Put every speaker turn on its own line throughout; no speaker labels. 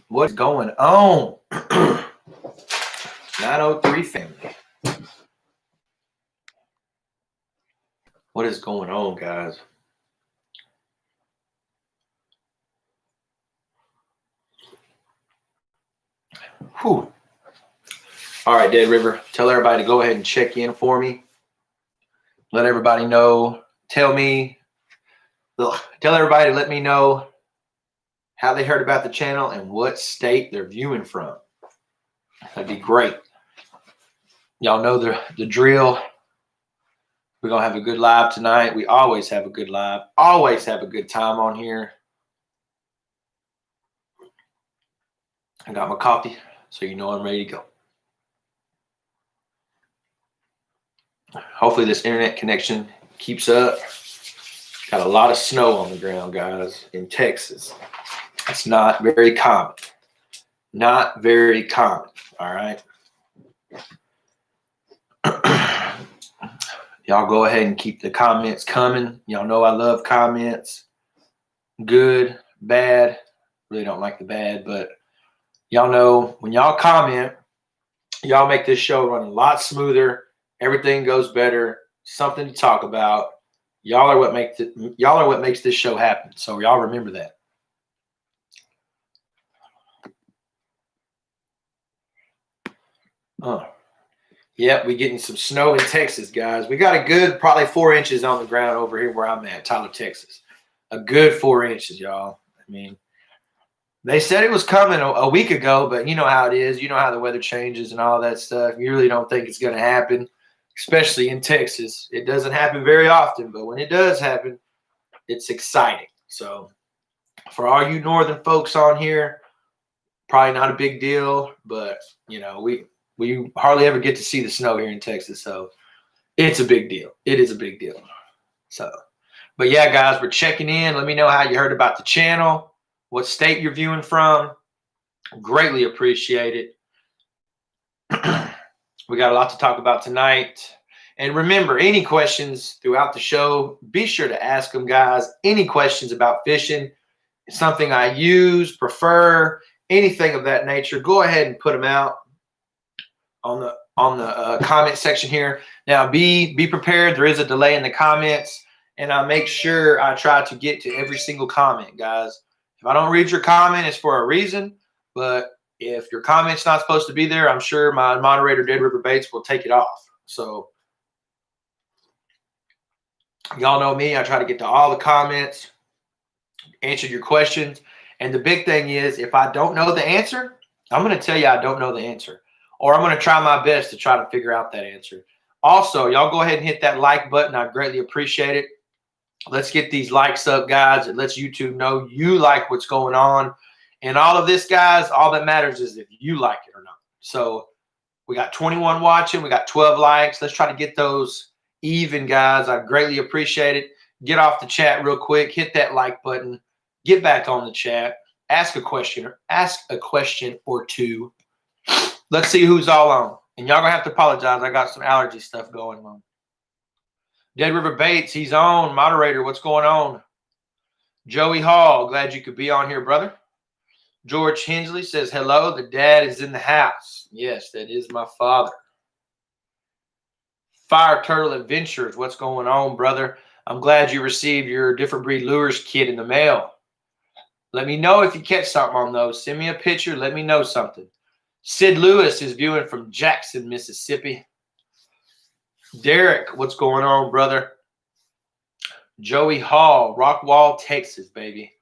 What's going on? 903 family. What is going on, guys? Whew. All right, Dead River, tell everybody to go ahead and check in for me. Let everybody know. Tell everybody to let me know how they heard about the channel and what state they're viewing from. That'd be great. Y'all know the drill. We're going to have a good live tonight. We always have a good live. Always have a good time on here. I got my coffee, so you know I'm ready to go. Hopefully this internet connection keeps up. Got a lot of snow on the ground, guys, in Texas. It's not very common. Not very common, all right? Y'all go ahead and keep the comments coming. Y'all know I love comments. Good, bad. Really don't like the bad, but y'all know when y'all comment, y'all make this show run a lot smoother. Everything goes better. Something to talk about. Y'all are what makes this show happen. So y'all remember that. Yep, we getting some snow in Texas, guys. We got a good probably 4 inches on the ground over here where I'm at, Tyler, Texas. A good 4 inches, y'all. I mean, they said it was coming a week ago, but you know how it is. You know how the weather changes and all that stuff. You really don't think it's going to happen, especially in Texas. It doesn't happen very often, but when it does happen, it's exciting. So for all you northern folks on here, probably not a big deal, but, you know, we hardly ever get to see the snow here in Texas, so it's a big deal. It is a big deal. So, but yeah, guys, we're checking in. Let me know how you heard about the channel, what state you're viewing from. Greatly appreciate it. We got a lot to talk about tonight. And remember, any questions throughout the show, be sure to ask them, guys. Any questions about fishing, something I use, prefer, anything of that nature, go ahead and put them out on the comment section here. Now, be prepared. There is a delay in the comments, and I make sure I try to get to every single comment, guys. If I don't read your comment, it's for a reason. But if your comment's not supposed to be there, I'm sure my moderator, Dead River Baits, will take it off. So y'all know me. I try to get to all the comments, answer your questions. And the big thing is, if I don't know the answer, I'm going to tell you I don't know the answer. Or I'm going to try my best to try to figure out that answer. Also, y'all go ahead and hit that like button. I greatly appreciate it. Let's get these likes up, guys. It lets YouTube know you like what's going on. And all of this, guys, all that matters is if you like it or not. So we got 21 watching. We got 12 likes. Let's try to get those even, guys. I greatly appreciate it. Get off the chat real quick. Hit that like button. Get back on the chat. Ask a question or two. Let's see who's all on. And y'all gonna have to apologize. I got some allergy stuff going on. Dead River Baits, he's on. Moderator, what's going on? Joey Hall, glad you could be on here, brother. George Hensley says, hello, the dad is in the house. Yes, that is my father. Fire Turtle Adventures, what's going on, brother? I'm glad you received your different breed lures kit in the mail. Let me know if you catch something on those. Send me a picture. Let me know something. Sid Lewis is viewing from Jackson, Mississippi. Derek, what's going on, brother? Joey Hall, Rockwall, Texas, baby.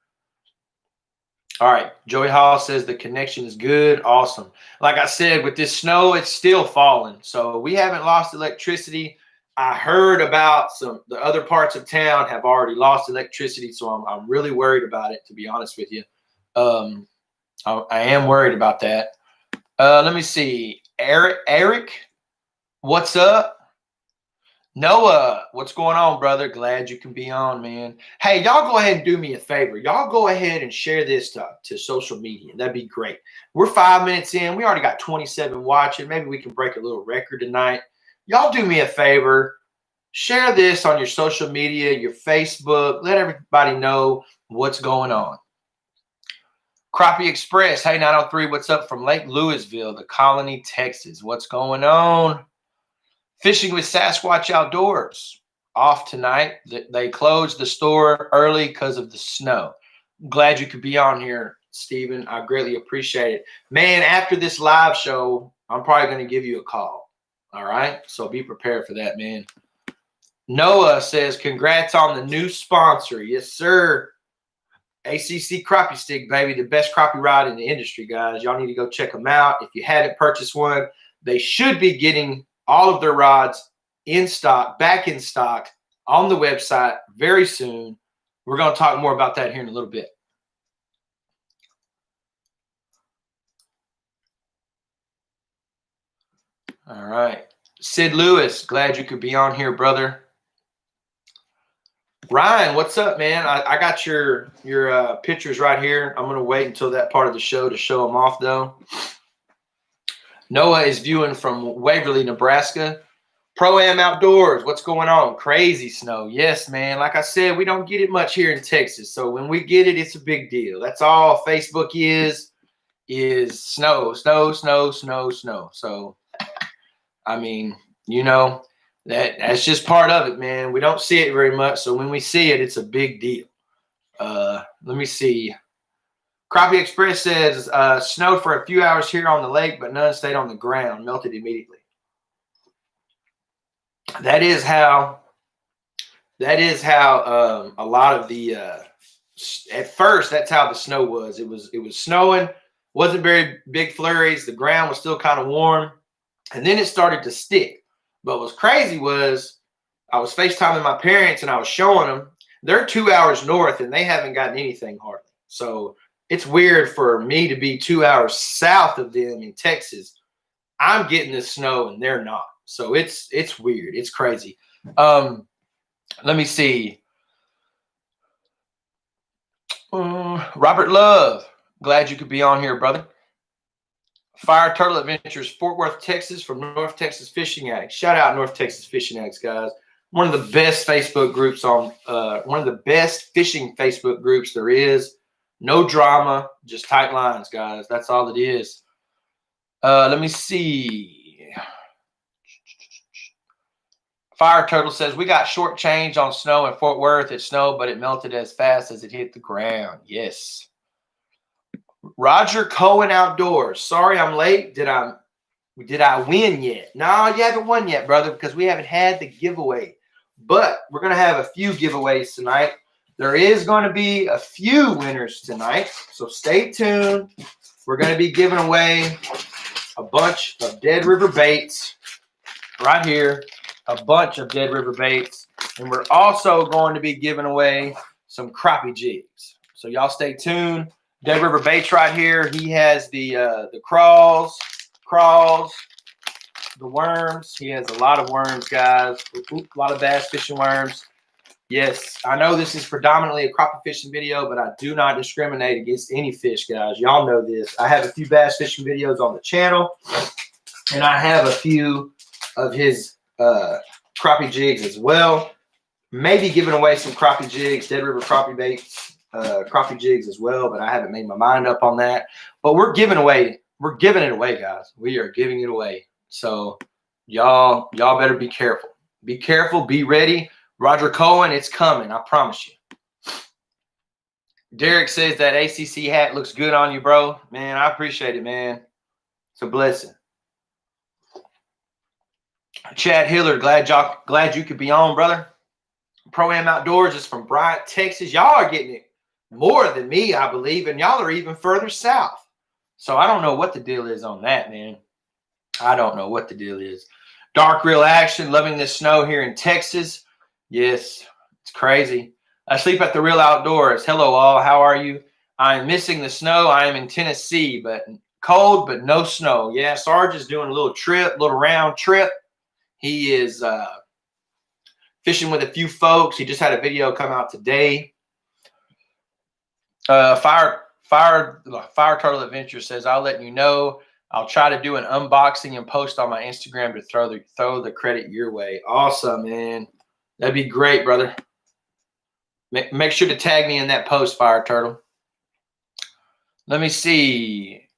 All right, Joey Hall says the connection is good. Awesome. Like I said, with this snow, it's still falling. So we haven't lost electricity. I heard about the other parts of town have already lost electricity, so I'm really worried about it, to be honest with you. I am worried about that. Let me see. Eric, what's up? Noah, what's going on, brother? Glad you can be on, man. Hey, y'all go ahead and do me a favor. Y'all go ahead and share this to social media. That'd be great. We're 5 minutes in. We already got 27 watching. Maybe we can break a little record tonight. Y'all do me a favor. Share this on your social media, your Facebook. Let everybody know what's going on. Crappie Express. Hey, 903, what's up from Lake Louisville, the Colony, Texas? What's going on? Fishing with Sasquatch Outdoors. Off tonight. They closed the store early because of the snow. Glad you could be on here, Steven. I greatly appreciate it. Man, after this live show, I'm probably going to give you a call. All right? So be prepared for that, man. Noah says, congrats on the new sponsor. Yes, sir. ACC Crappie Stick, baby. The best crappie rod in the industry, guys. Y'all need to go check them out. If you haven't purchased one, they should be getting all of their rods in stock, back in stock on the website very soon. We're going to talk more about that here in a little bit. All right. Sid Lewis, glad you could be on here, brother. Ryan, what's up, man? I got your pictures right here. I'm going to wait until that part of the show to show them off, though. Noah is viewing from Waverly, Nebraska. Pro-Am Outdoors, what's going on? Crazy snow. Yes, man. Like I said, we don't get it much here in Texas. So when we get it, it's a big deal. That's all Facebook is snow, snow, snow, snow, snow. So, I mean, you know, that's just part of it, man. We don't see it very much. So when we see it, it's a big deal. Let me see. Crappie Express says, snowed for a few hours here on the lake, but none stayed on the ground, melted immediately. That is how a lot of the at first that's how the snow was. It was snowing, wasn't very big flurries. The ground was still kind of warm, and then it started to stick. But what's crazy was I was FaceTiming my parents and I was showing them they're 2 hours north and they haven't gotten anything hardly. So it's weird for me to be 2 hours south of them in Texas. I'm getting the snow and they're not. So it's weird. It's crazy. Let me see. Robert Love, glad you could be on here, brother. Fire Turtle Adventures, Fort Worth, Texas, from North Texas Fishing Addicts. Shout out North Texas Fishing Addicts, guys. One of the best Facebook groups one of the best fishing Facebook groups there is. No drama, just tight lines, guys. That's all it is. Let me see. Fire Turtle says, we got short change on snow in Fort Worth. It snowed, but it melted as fast as it hit the ground. Yes. Roger Cohen Outdoors. Sorry I'm late. Did I win yet? No, you haven't won yet, brother, because we haven't had the giveaway. But we're going to have a few giveaways tonight. There is going to be a few winners tonight, so stay tuned. We're going to be giving away a bunch of Dead River baits right here. A bunch of Dead River baits, and we're also going to be giving away some crappie jigs. So y'all stay tuned. Dead River baits right here. He has the crawls, the worms. He has a lot of worms, guys. A lot of bass fishing worms. Yes, I know this is predominantly a crappie fishing video, but I do not discriminate against any fish, guys. Y'all know this. I have a few bass fishing videos on the channel, and I have a few of his crappie jigs as well. Maybe giving away some crappie jigs, Dead River crappie baits, crappie jigs as well, but I haven't made my mind up on that. But we're giving it away, guys. We are giving it away. So y'all better be careful. Be careful, be ready. Roger Cohen, it's coming, I promise you. Derek says that ACC hat looks good on you, bro. Man, I appreciate it, man. It's a blessing. Chad Hiller, glad you could be on, brother. Pro-Am Outdoors is from Bryant, Texas. Y'all are getting it more than me, I believe, and y'all are even further south. So I don't know what the deal is on that, man. I don't know what the deal is. Dark Real Action, loving this snow here in Texas. Yes, it's crazy. I sleep at the Real Outdoors. Hello, all. How are you? I am missing the snow. I am in Tennessee, but cold, but no snow. Yeah, Sarge is doing a little round trip. He is fishing with a few folks. He just had a video come out today. Fire Turtle Adventure says, I'll let you know. I'll try to do an unboxing and post on my Instagram to throw the credit your way. Awesome, man. That'd be great, brother. Make sure to tag me in that post, Fire Turtle. Let me see.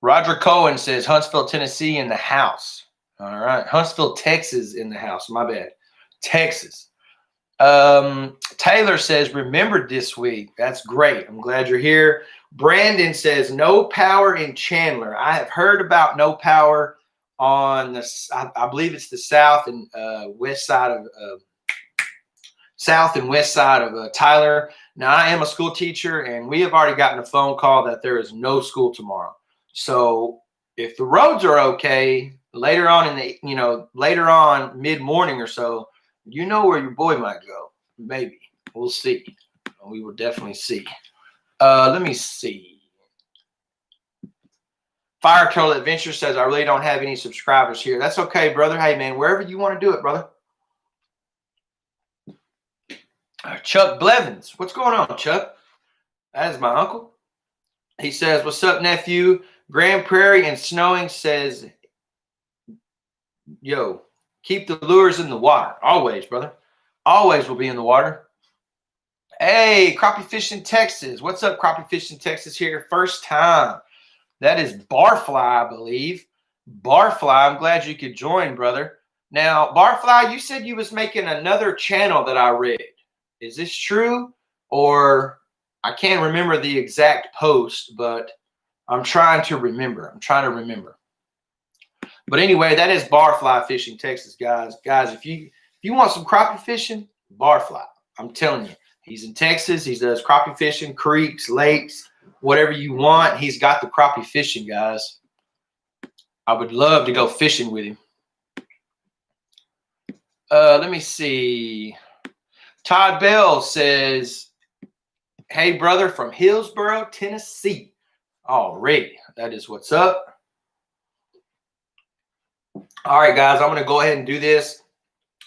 Roger Cohen says Huntsville, Tennessee in the house. All right. Huntsville, Texas in the house. My bad. Texas. Taylor says, remembered this week. That's great. I'm glad you're here. Brandon says, no power in Chandler. I have heard about no power on the, I believe it's the south and west side of Tyler. Now, I am a school teacher, and we have already gotten a phone call that there is no school tomorrow. So if the roads are okay, later on in the, later on mid-morning or so, you know where your boy might go. Maybe. We'll see. We will definitely see. Let me see. Fire Turtle Adventure says, I really don't have any subscribers here. That's okay, brother. Hey, man, wherever you want to do it, brother. Chuck Blevins. What's going on, Chuck? That is my uncle. He says, what's up, nephew? Grand Prairie and snowing says, yo, keep the lures in the water. Always, brother. Always will be in the water. Hey, Crappie Fishing Texas. What's up, Crappie Fishing Texas here? First time. That is Barfly, I believe. Barfly, I'm glad you could join, brother. Now, Barfly, you said you was making another channel that I read. Is this true? Or I can't remember the exact post, but I'm trying to remember. But anyway, that is Barfly Fishing Texas, guys. Guys, if you want some crappie fishing, Barfly. I'm telling you. He's in Texas. He does crappie fishing, creeks, lakes, whatever you want. He's got the crappie fishing, guys. I would love to go fishing with him. Let me see. Todd Bell says, hey, brother, from Hillsboro, Tennessee. Already. That is what's up. All right, guys, I'm going to go ahead and do this.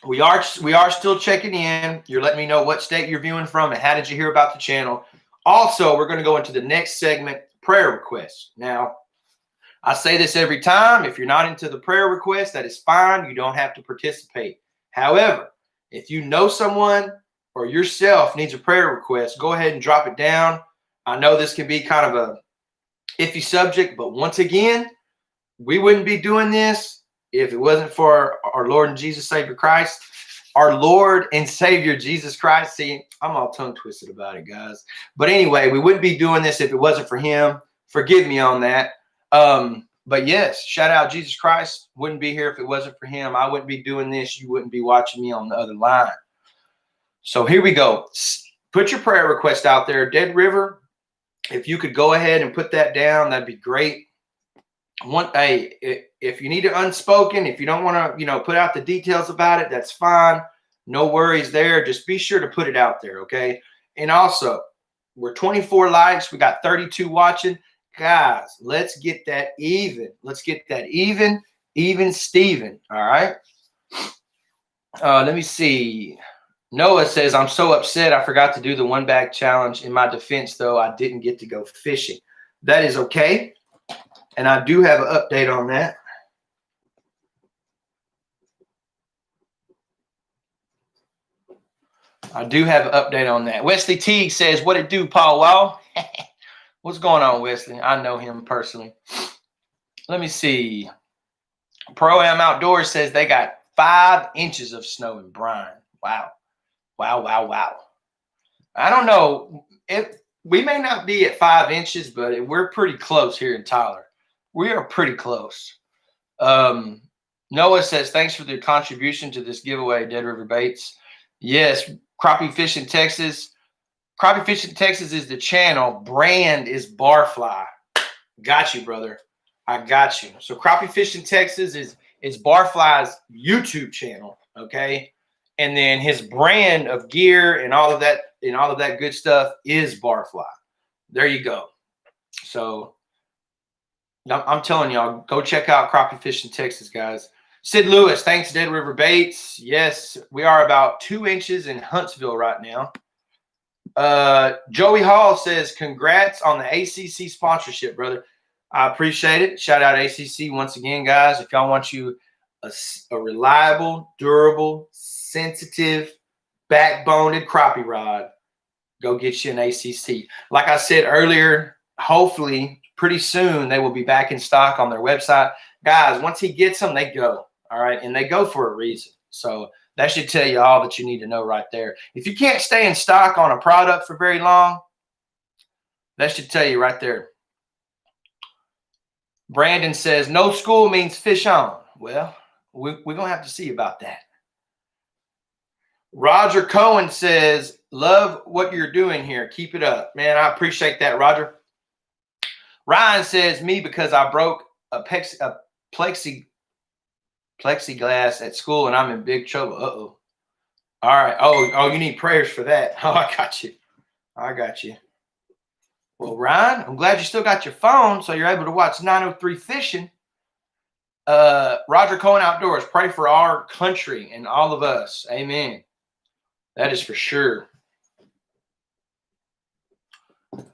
We are still checking in. You're letting me know what state you're viewing from and how did you hear about the channel. Also, we're going to go into the next segment, prayer requests. Now, I say this every time. If you're not into the prayer request, that is fine. You don't have to participate. However, if you know someone or yourself needs a prayer request, go ahead and drop it down. I know this can be kind of a iffy subject, but once again, we wouldn't be doing this if it wasn't for our Lord and Jesus Savior Christ, our Lord and Savior Jesus Christ. See, I'm all tongue twisted about it, guys. But anyway, we wouldn't be doing this if it wasn't for him. Forgive me on that. But yes, shout out Jesus Christ. Wouldn't be here if it wasn't for him. I wouldn't be doing this. You wouldn't be watching me on the other line. So here we go. Put your prayer request out there. Dead River, if you could go ahead and put that down, that'd be great. If you need it unspoken, if you don't want to, put out the details about it, that's fine. No worries there. Just be sure to put it out there, okay? And also, we're 24 likes. We got 32 watching. Guys, let's get that even. Let's get that even Steven, all right? Let me see. Noah says, I'm so upset I forgot to do the one bag challenge. In my defense, though, I didn't get to go fishing. That is okay. And I do have an update on that. Wesley Teague says, what it do, Paul Wall? What's going on, Wesley? I know him personally. Let me see. Pro-Am Outdoors says they got 5 inches of snow in Bryan. Wow. I don't know. We may not be at 5 inches, but we're pretty close here in Tyler. We are pretty close. Noah says, thanks for the contribution to this giveaway, Dead River Baits. Yes, Crappie Fishing Texas. Crappie Fishing Texas is the channel. Brand is Barfly. Got you, brother. I got you. So Crappie Fishing Texas is Barfly's YouTube channel, okay? And then his brand of gear and all of that good stuff is Barfly. There you go. So I'm telling y'all, go check out Crappie Fishing Texas, guys. Sid Lewis, thanks, Dead River Baits. Yes, we are about 2 inches in Huntsville right now. Joey Hall says, congrats on the ACC sponsorship, brother. I appreciate it. Shout out ACC once again, guys. If y'all want you a reliable, durable, sensitive, backboned crappie rod, go get you an ACC. Like I said earlier, hopefully pretty soon they will be back in stock on their website. Guys, once he gets them, they go. All right. And they go for a reason. So that should tell you all that you need to know right there. If you can't stay in stock on a product for very long, that should tell you right there. Brandon says, no school means fish on. Well, we're going to have to see about that. Roger Cohen says, love what you're doing here. Keep it up. Man, I appreciate that, Roger. Ryan says, me because I broke a plexiglass at school and I'm in big trouble. Uh-oh. All right. Oh, you need prayers for that. Oh, I got you. I got you. Well, Ryan, I'm glad you still got your phone so you're able to watch 903 Fishing. Roger Cohen Outdoors, pray for our country and all of us. Amen. That is for sure.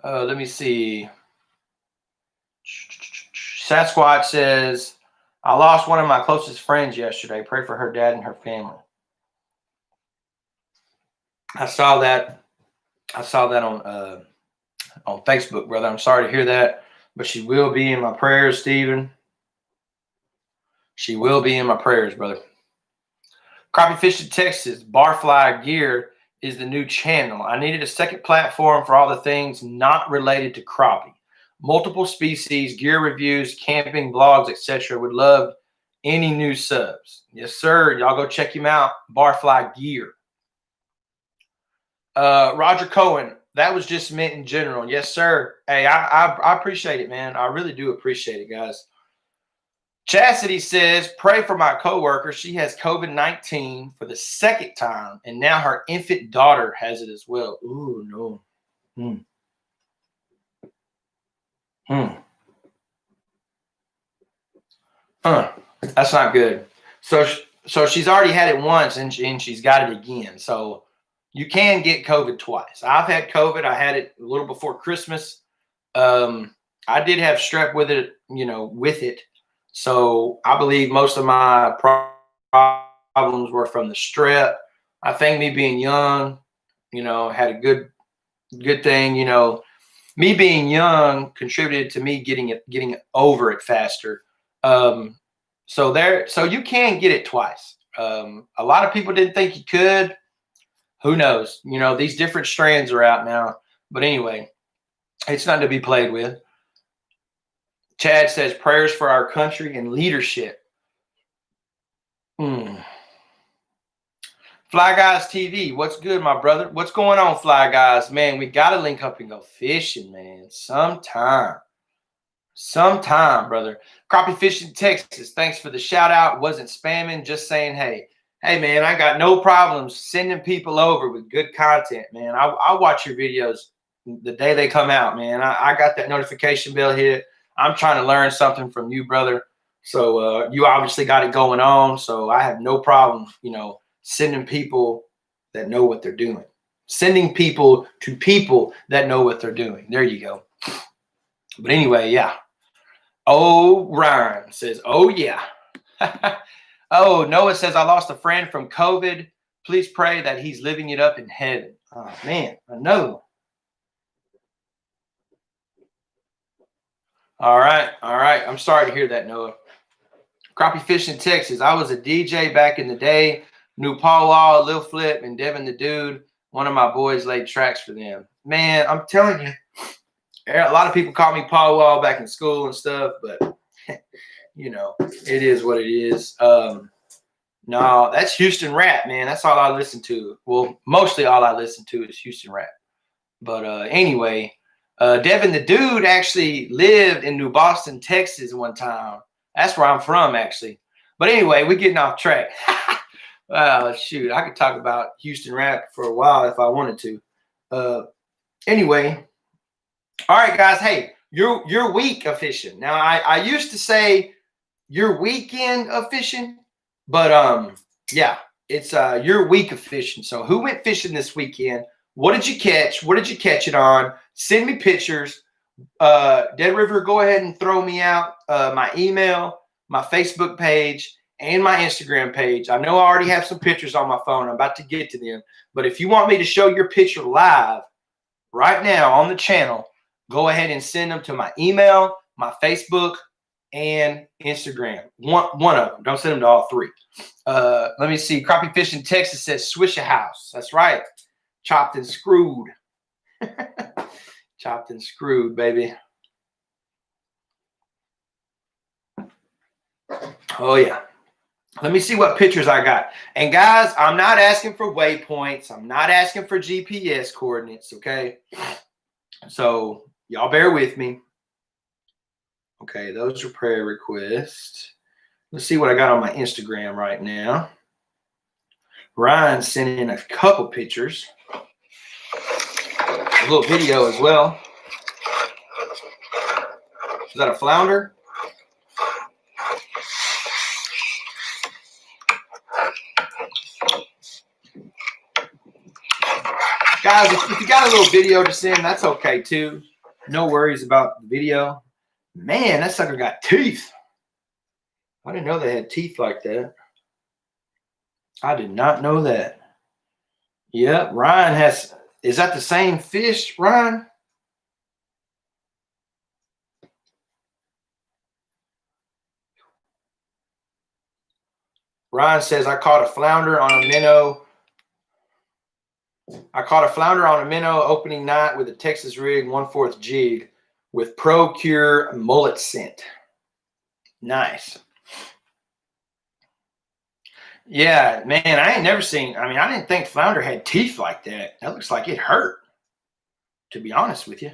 Let me see. Sasquatch says, I lost one of my closest friends yesterday. Pray for her dad and her family. I saw that on Facebook, brother. I'm sorry to hear that, but she will be in my prayers, Stephen. She will be in my prayers, brother. Crappie Fishing Texas, Barfly Gear is the new channel. I needed a second platform for all the things not related to crappie. Multiple species, gear reviews, camping, vlogs, etc. Would love any new subs. Yes, sir. Y'all go check him out. Barfly Gear. Roger Cohen, that was just meant in general. Yes, sir. Hey, I appreciate it, man. I really do appreciate it, guys. Chastity says, pray for my coworker. She has COVID-19 for the second time, and now her infant daughter has it as well. Ooh, no. That's not good. So she's already had it once, and she's got it again. So you can get COVID twice. I've had COVID. I had it a little before Christmas. I did have strep with it, So I believe most of my problems were from the strep. I think me being young, had a good thing, me being young contributed to me getting over it faster. So you can get it twice. A lot of people didn't think you could. Who knows? These different strands are out now. But anyway, it's nothing to be played with. Chad says prayers for our country and leadership. Fly Guys TV, what's good, my brother? What's going on, Fly Guys? Man, we got to link up and go fishing, man. Sometime, brother. Crappie Fishing Texas, thanks for the shout out. Wasn't spamming, just saying, hey, man, I got no problems sending people over with good content, man. I watch your videos the day they come out, man. I got that notification bell hit. I'm trying to learn something from you, brother. So you obviously got it going on. So I have no problem, sending people that know what they're doing. Sending people to people that know what they're doing. There you go. But anyway, yeah. Oh, Ryan says, oh, yeah. Oh, Noah says, I lost a friend from COVID. Please pray that he's living it up in heaven. Oh, man, I know. All right. I'm sorry to hear that, Noah. Crappie Fishing Texas. I was a DJ back in the day. Knew Paul Wall, Lil Flip, and Devin the Dude. One of my boys laid tracks for them. Man, I'm telling you, a lot of people call me Paul Wall back in school and stuff, but it is what it is. No, that's Houston rap, man. That's all I listen to. Well, mostly all I listen to is Houston rap. But anyway, Devin the Dude actually lived in New Boston, Texas one time. That's where I'm from, actually. But anyway, we're getting off track. Shoot, I could talk about Houston rap for a while if I wanted to. Anyway, all right, guys. Hey, your week of fishing. Now, I used to say your weekend of fishing, but yeah, it's your week of fishing. So, who went fishing this weekend? What did you catch? What did you catch it on? Send me pictures. Dead River, go ahead and throw me out my email, my Facebook page, and my Instagram page. I know I already have some pictures on my phone. I'm about to get to them. But if you want me to show your picture live right now on the channel, go ahead and send them to my email, my Facebook, and Instagram. One of them. Don't send them to all three. Let me see. Crappie Fish in Texas says Swish a House. That's right. Chopped and screwed. Chopped and screwed, baby. Oh, yeah. Let me see what pictures I got. And guys, I'm not asking for waypoints. I'm not asking for GPS coordinates, okay? So y'all bear with me. Okay, those are prayer requests. Let's see what I got on my Instagram right now. Ryan sent in a couple pictures. A little video as well. Is that a flounder? Guys, if you got a little video to send, that's okay too. No worries about the video. Man, that sucker got teeth. I didn't know they had teeth like that. I did not know that. Yep, Ryan has. Is that the same fish, Ryan? Ryan says, I caught a flounder on a minnow. I caught a flounder on a minnow opening night with a Texas rig 1/4 jig with Pro Cure mullet scent. Nice. Yeah, man, I ain't never seen. I mean, I didn't think flounder had teeth like that. That looks like it hurt, to be honest with you.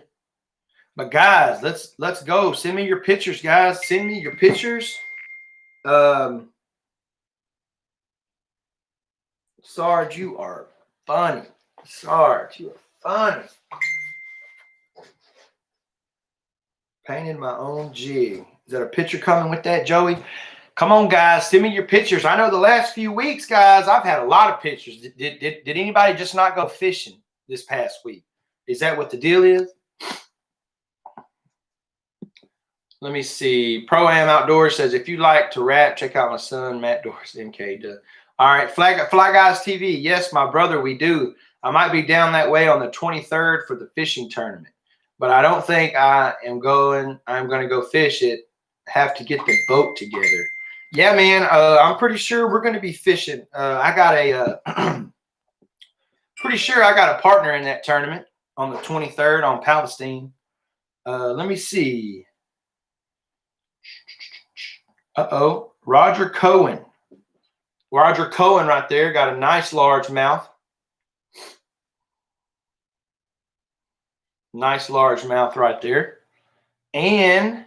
But guys, let's go. Send me your pictures, guys. Send me your pictures. Sarge, you are funny. Sarge, you are funny. Painted my own jig. Is that a picture coming with that, Joey? Come on, guys. Send me your pictures. I know the last few weeks, guys, I've had a lot of pictures. Did anybody just not go fishing this past week? Is that what the deal is? Let me see. Pro-Am Outdoors says, if you like to rap, check out my son, Matt Doris, MK. All right, Fly Guys TV. Yes, my brother, we do. I might be down that way on the 23rd for the fishing tournament, but I don't think I'm going to go fish it. Have to get the boat together. Yeah, man, I'm pretty sure we're going to be fishing. I got a pretty sure I got a partner in that tournament on the 23rd on Palestine. Let me see. Uh-oh, Roger Cohen. Roger Cohen right there got a nice large mouth. Nice large mouth right there. And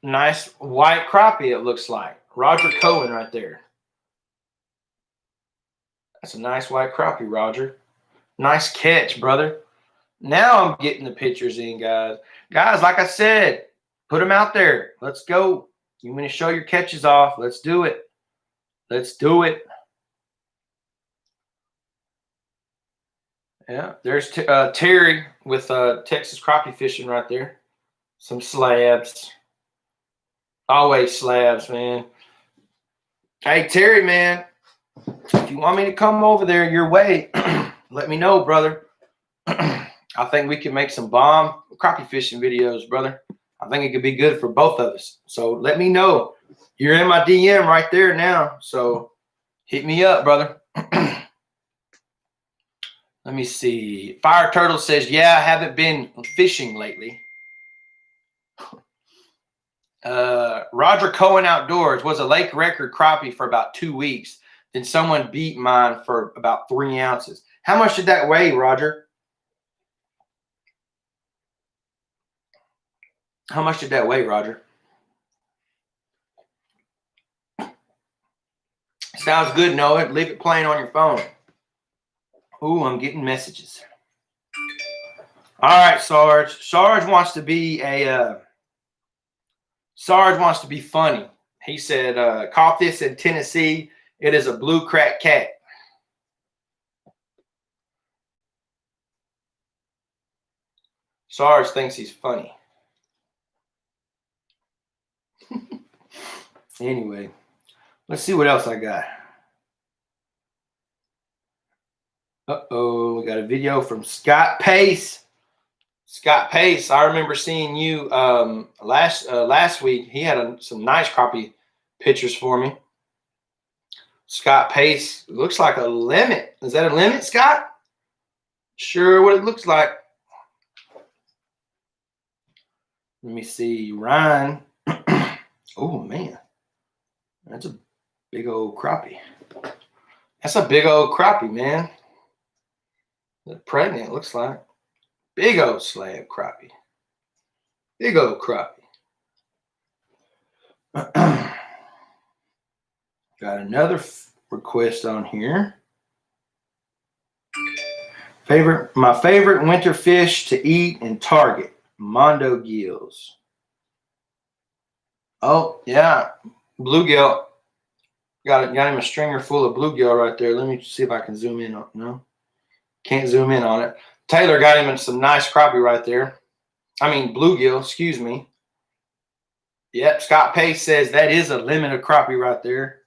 nice white crappie, it looks like. Roger Cohen right there. That's a nice white crappie, Roger. Nice catch, brother. Now I'm getting the pictures in, guys. Guys, like I said, put them out there. Let's go. You want to show your catches off? Let's do it. Let's do it. Yeah, there's Terry with Texas crappie fishing right there. Some slabs. Always slabs, man. Hey, Terry, man, if you want me to come over there your way, let me know, brother. I think we can make some bomb crappie fishing videos, brother. I think it could be good for both of us. So let me know. You're in my DM right there now. So hit me up, brother. Let me see. Fire Turtle says, yeah, I haven't been fishing lately. Roger Cohen Outdoors was a lake record crappie for about 2 weeks. Then someone beat mine for about 3 ounces. How much did that weigh, Roger? How much did that weigh, Roger? Sounds good, Noah. Leave it playing on your phone. Ooh, I'm getting messages. All right, Sarge. Sarge wants to be Sarge wants to be funny. He said, caught this in Tennessee. It is a blue crack cat. Sarge thinks he's funny. Anyway, let's see what else I got. Uh-oh, we got a video from Scott Pace. Scott Pace, I remember seeing you last week. He had some nice crappie pictures for me. Scott Pace, looks like a limit. Is that a limit, Scott? Sure, what it looks like. Let me see, Ryan. Oh man, that's a big old crappie. That's a big old crappie, man. They're pregnant, looks like. Big old slab crappie. Big old crappie. Got another request on here. My favorite winter fish to eat and target, Mondo gills. Oh yeah, bluegill. Got him a stringer full of bluegill right there. Let me see if I can zoom in on. No, can't zoom in on it. Taylor got him in some nice crappie right there. I mean bluegill. Excuse me. Yep, Scott Pace says that is a limit of crappie right there.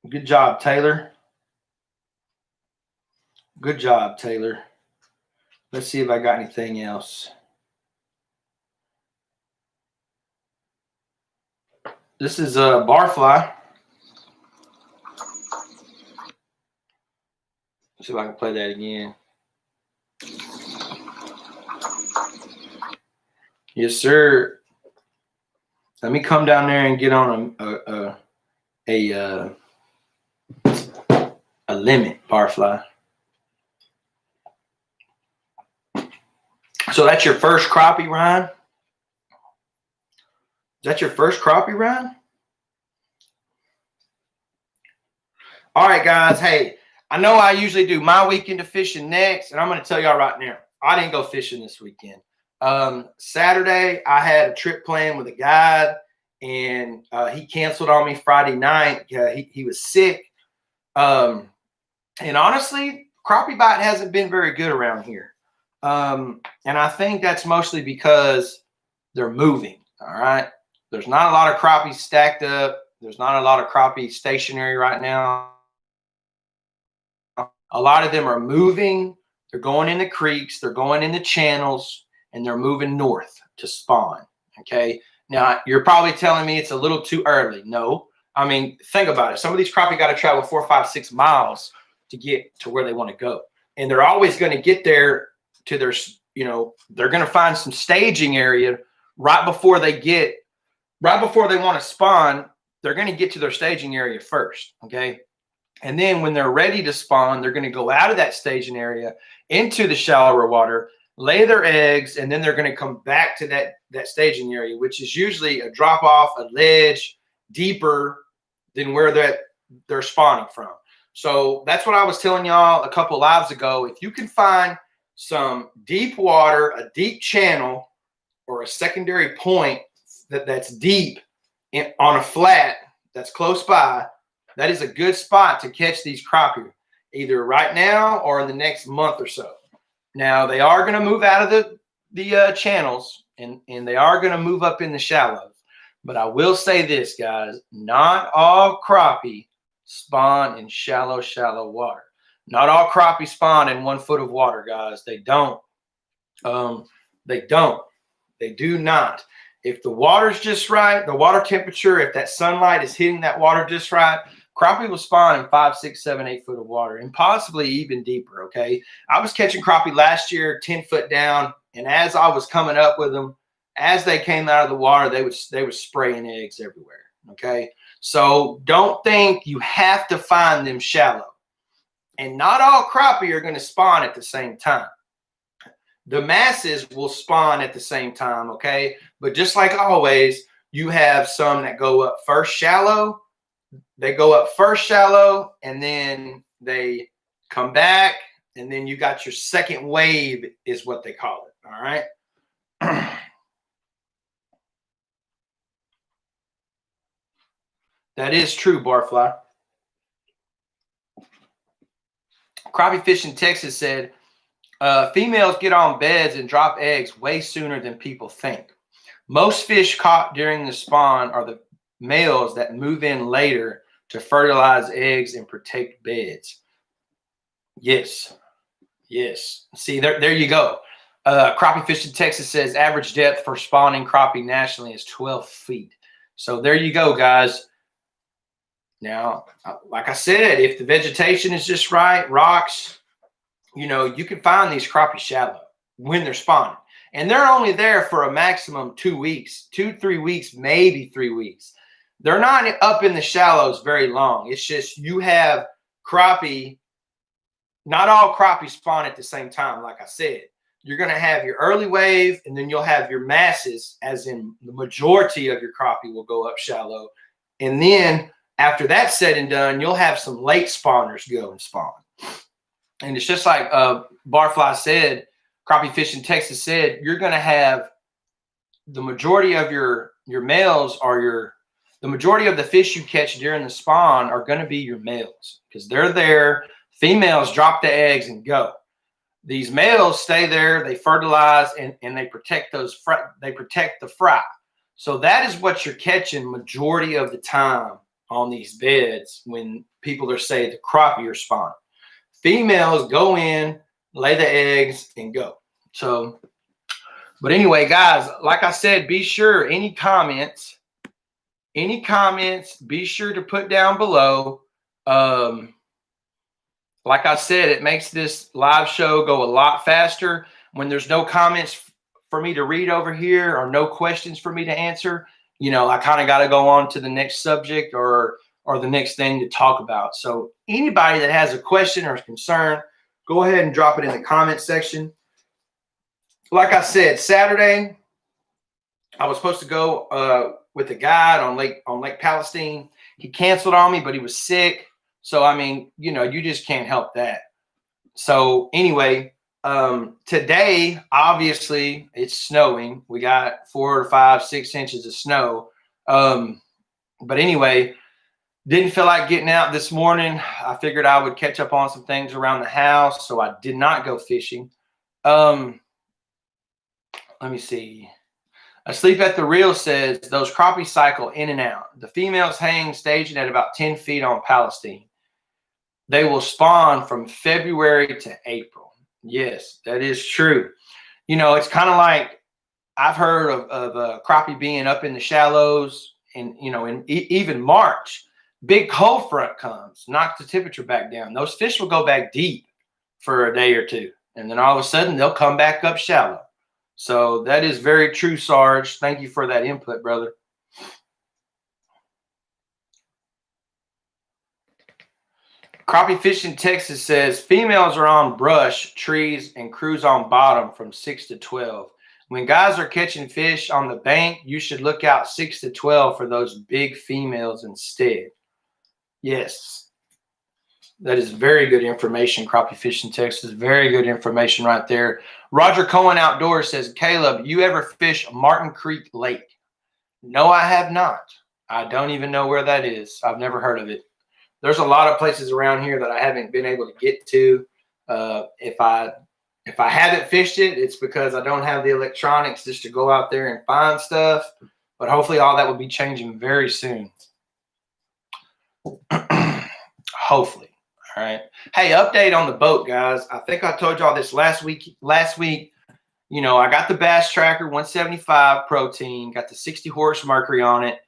Good job, Taylor. Good job, Taylor. Let's see if I got anything else. This is a barfly. Let's see if I can play that again. Yes, sir. Let me come down there and get on a limit barfly. So that's your first crappie, Ryan? Is that your first crappie, Ryan? All right, guys. Hey, I know I usually do my weekend of fishing next, and I'm going to tell y'all right now, I didn't go fishing this weekend. Saturday, I had a trip planned with a guide, and he canceled on me Friday night. He was sick. And honestly, crappie bite hasn't been very good around here. And I think that's mostly because they're moving. All right. There's not a lot of crappie stacked up. There's not a lot of crappie stationary right now. A lot of them are moving. They're going in the creeks. They're going in the channels, and they're moving north to spawn. Okay. Now you're probably telling me it's a little too early. No, I mean, think about it. Some of these crappie got to travel 4, 5, 6 miles to get to where they want to go. And they're always going to get there to their, they're going to find some staging area right before they want to spawn. They're going to get to their staging area first. Okay. And then when they're ready to spawn, they're going to go out of that staging area into the shallower water, lay their eggs, and then they're going to come back to that staging area, which is usually a drop off, a ledge deeper than where they're spawning from. So that's what I was telling y'all a couple lives ago. If you can find some deep water, a deep channel, or a secondary point that's deep on a flat that's close by, that is a good spot to catch these crappie, either right now or in the next month or so. Now, they are going to move out of the channels, and they are going to move up in the shallows. But I will say this, guys, not all crappie spawn in shallow water. Not all crappie spawn in 1 foot of water, guys. They don't. They do not. If the water's just right, the water temperature, if that sunlight is hitting that water just right, crappie will spawn in 5, 6, 7, 8 foot of water, and possibly even deeper. Okay. I was catching crappie last year, 10 foot down. And as I was coming up with them, as they came out of the water, they were spraying eggs everywhere. Okay. So don't think you have to find them shallow. And not all crappie are going to spawn at the same time. The masses will spawn at the same time. Okay. But just like always, you have some that go up first shallow. They go up first shallow, and then they come back, and then you got your second wave is what they call it. All right. That is true, Barfly. Crappie Fish in Texas said, females get on beds and drop eggs way sooner than people think. Most fish caught during the spawn are the males that move in later to fertilize eggs and protect beds. Yes. See, there you go. Crappie Fish in Texas says average depth for spawning crappie nationally is 12 feet. So there you go, guys. Now, like I said, if the vegetation is just right, rocks, you know, you can find these crappie shallow when they're spawning. And they're only there for a maximum 2 weeks, 2-3 weeks, maybe 3 weeks. They're not up in the shallows very long. It's just you have crappie. Not all crappie spawn at the same time, like I said. You're going to have your early wave, and then you'll have your masses, as in the majority of your crappie will go up shallow. And then after that's said and done, you'll have some late spawners go and spawn. And it's just like Barfly said, Crappie Fish in Texas said, you're going to have the majority of your males or the majority of the fish you catch during the spawn are going to be your males because they're there. Females drop the eggs and go. These males stay there, they fertilize, and they protect they protect the fry. So that is what you're catching majority of the time on these beds when people are saying the crappie are spawning. Females go in, lay the eggs, and go. So, but anyway, guys, like I said, be sure any comments, be sure to put down below. Like I said, it makes this live show go a lot faster when there's no comments for me to read over here or no questions for me to answer. You know, I kind of got to go on to the next subject or the next thing to talk about. So anybody that has a question or concern, go ahead and drop it in the comment section. Like I said, Saturday, I was supposed to go with a guide on Lake Palestine. He canceled on me, but he was sick. So, I mean, you know, you just can't help that. So anyway, today, obviously, it's snowing. We got 4 or 5, 6 inches of snow. But anyway, didn't feel like getting out this morning. I figured I would catch up on some things around the house. So I did not go fishing. Let me see. Asleep at the Reel says those crappie cycle in and out. The females hang staging at about 10 feet on Palestine. They will spawn from February to April. Yes, that is true. You know, it's kind of like I've heard of crappie being up in the shallows and, you know, in even March, big cold front comes, knocks the temperature back down. Those fish will go back deep for a day or two. And then all of a sudden they'll come back up shallow. So that is very true, Sarge. Thank you for that input, brother. Crappie Fish in Texas says females are on brush, trees, and cruise on bottom from 6 to 12. When guys are catching fish on the bank, you should look out 6 to 12 for those big females instead. Yes. That is very good information, Crappie Fish in Texas. Very good information right there. Roger Cohen Outdoors says, Caleb, you ever fish Martin Creek Lake? No, I have not. I don't even know where that is. I've never heard of it. There's a lot of places around here that I haven't been able to get to. If I haven't fished it, it's because I don't have the electronics just to go out there and find stuff. But hopefully all that will be changing very soon. Hopefully. All right. Hey, update on the boat, guys. I think I told y'all this last week. You know, I got the Bass Tracker 175 protein, got the 60 horse Mercury on it.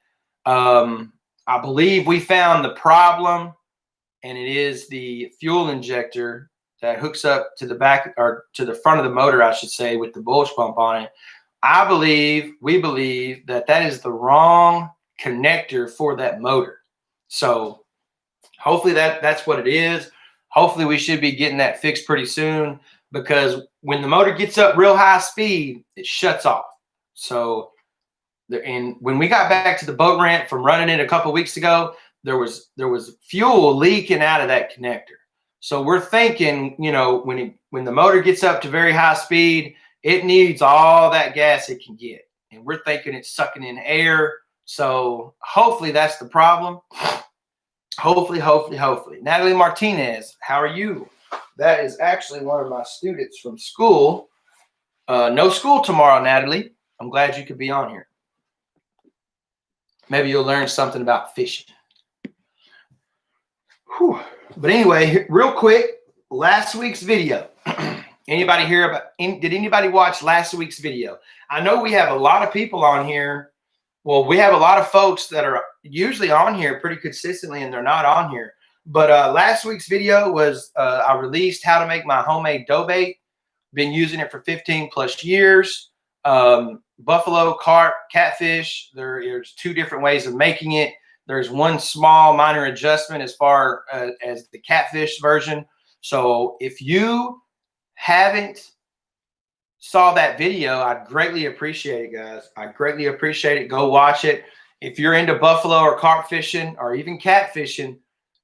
I believe we found the problem, and it is the fuel injector that hooks up to the back or to the front of the motor, I should say, with the bulge pump on it. We believe that is the wrong connector for that motor. So hopefully that's what it is. Hopefully we should be getting that fixed pretty soon, because when the motor gets up real high speed, it shuts off. So, and when we got back to the boat ramp from running it a couple of weeks ago, there was fuel leaking out of that connector. So we're thinking, you know, when the motor gets up to very high speed, it needs all that gas it can get. And we're thinking it's sucking in air. So hopefully that's the problem. Hopefully. Natalie Martinez, how are you? That is actually one of my students from school. No school tomorrow, Natalie. I'm glad you could be on here. Maybe you'll learn something about fishing. Whew. But anyway, real quick, last week's video. Anybody hear about? Did anybody watch last week's video? I know we have a lot of people on here. Well, we have a lot of folks that are usually on here pretty consistently, and they're not on here. But last week's video was I released how to make my homemade dough bait. Been using it for 15 plus years. Buffalo, carp, catfish. There's two different ways of making it. There's one small minor adjustment as far as the catfish version. So if you haven't saw that video, I'd greatly appreciate it, guys. I greatly appreciate it. Go watch it. If you're into buffalo or carp fishing or even catfishing,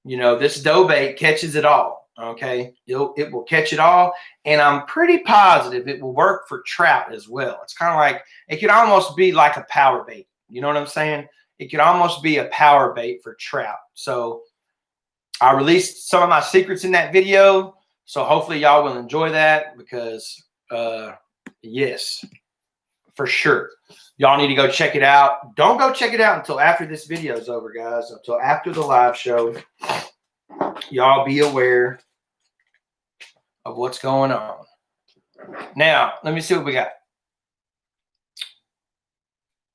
you know, this dough bait catches it all. Okay. It will catch it all. And I'm pretty positive it will work for trout as well. It's kind of like, it could almost be like a power bait. You know what I'm saying? It could almost be a power bait for trout. So I released some of my secrets in that video. So hopefully y'all will enjoy that because, yes, for sure. Y'all need to go check it out. Don't go check it out until after this video is over, guys. Until after the live show. Y'all be aware of what's going on. Now, let me see what we got.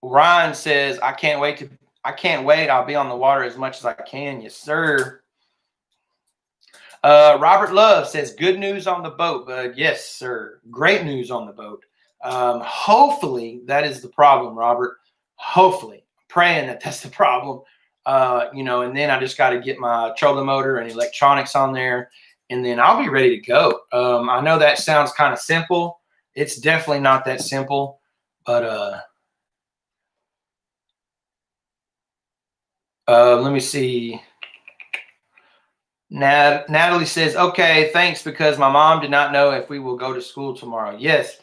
Ryan says, I can't wait. I'll be on the water as much as I can. Yes, sir. Robert Love says, good news on the boat, bud. Yes, sir. Great news on the boat. Hopefully that is the problem, Robert. Hopefully. I'm praying that that's the problem. You know, and then I just got to get my trolling motor and electronics on there, and then I'll be ready to go. I know that sounds kind of simple. It's definitely not that simple, but let me see. Natalie says, okay, thanks, because my mom did not know if we will go to school tomorrow. Yes.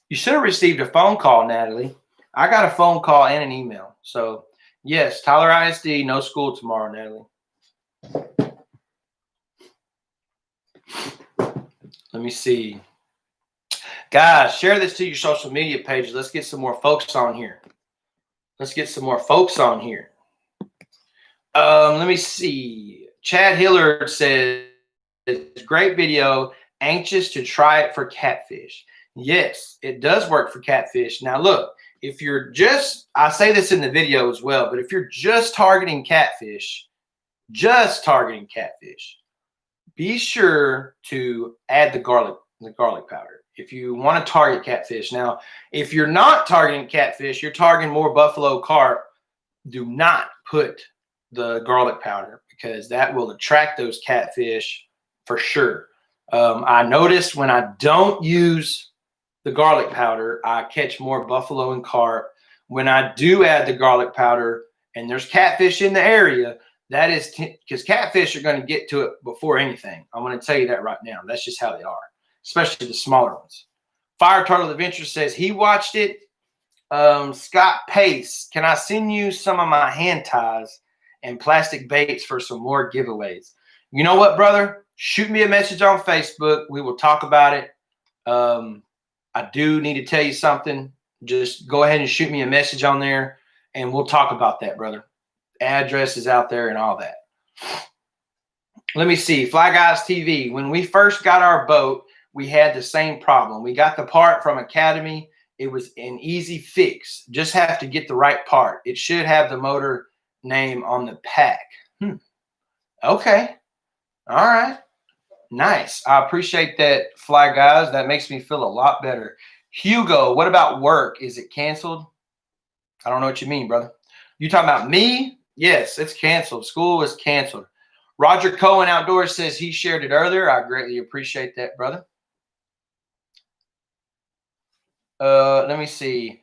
You should have received a phone call, Natalie. I got a phone call and an email. So, yes, Tyler ISD, no school tomorrow, Natalie. Let me see. Guys, share this to your social media pages. Let's get some more folks on here. Let me see. Chad Hillard says, great video. Anxious to try it for catfish. Yes, it does work for catfish. Now, look, if you're just, I say this in the video as well, but if you're just targeting catfish, be sure to add the garlic powder. If you want to target catfish. Now, if you're not targeting catfish, you're targeting more buffalo carp, do not put the garlic powder because that will attract those catfish for sure. I noticed when I don't use the garlic powder, I catch more buffalo and carp. When I do add the garlic powder and there's catfish in the area, that is because catfish are going to get to it before anything. I'm going to tell you that right now. That's just how they are, especially the smaller ones. Fire Turtle Adventure says he watched it. Scott Pace, can I send you some of my hand ties and plastic baits for some more giveaways? You know what, brother? Shoot me a message on Facebook. We will talk about it. I do need to tell you something. Just go ahead and shoot me a message on there, and we'll talk about that, brother. Address is out there and all that. Let me see. Fly Guys TV. When we first got our boat, we had the same problem. We got the part from Academy. It was an easy fix. Just have to get the right part. It should have the motor name on the pack. Okay. All right. Nice. I appreciate that, Fly Guys. That makes me feel a lot better. Hugo, what about work? Is it canceled? I don't know what you mean, brother. You talking about me? Yes, it's canceled. School is canceled. Roger Cohen Outdoors says he shared it earlier. I greatly appreciate that, brother. Let me see.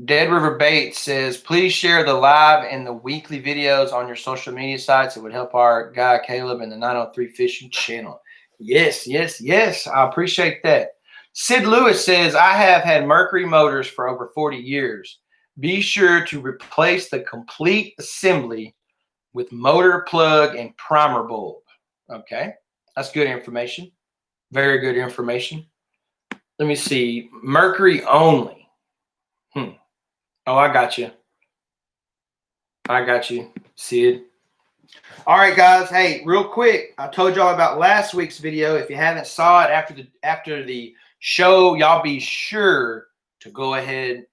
Dead River Bates says, please share the live and the weekly videos on your social media sites. It would help our guy Caleb and the 903 Fishing channel. Yes, yes, yes. I appreciate that. Sid Lewis says, I have had Mercury motors for over 40 years. Be sure to replace the complete assembly with motor plug and primer bulb. Okay, that's good information. Very good information. Let me see. Mercury only. Oh, I got you. Sid. All right, guys. Hey, real quick, I told y'all about last week's video. If you haven't saw it after the show, y'all be sure to go ahead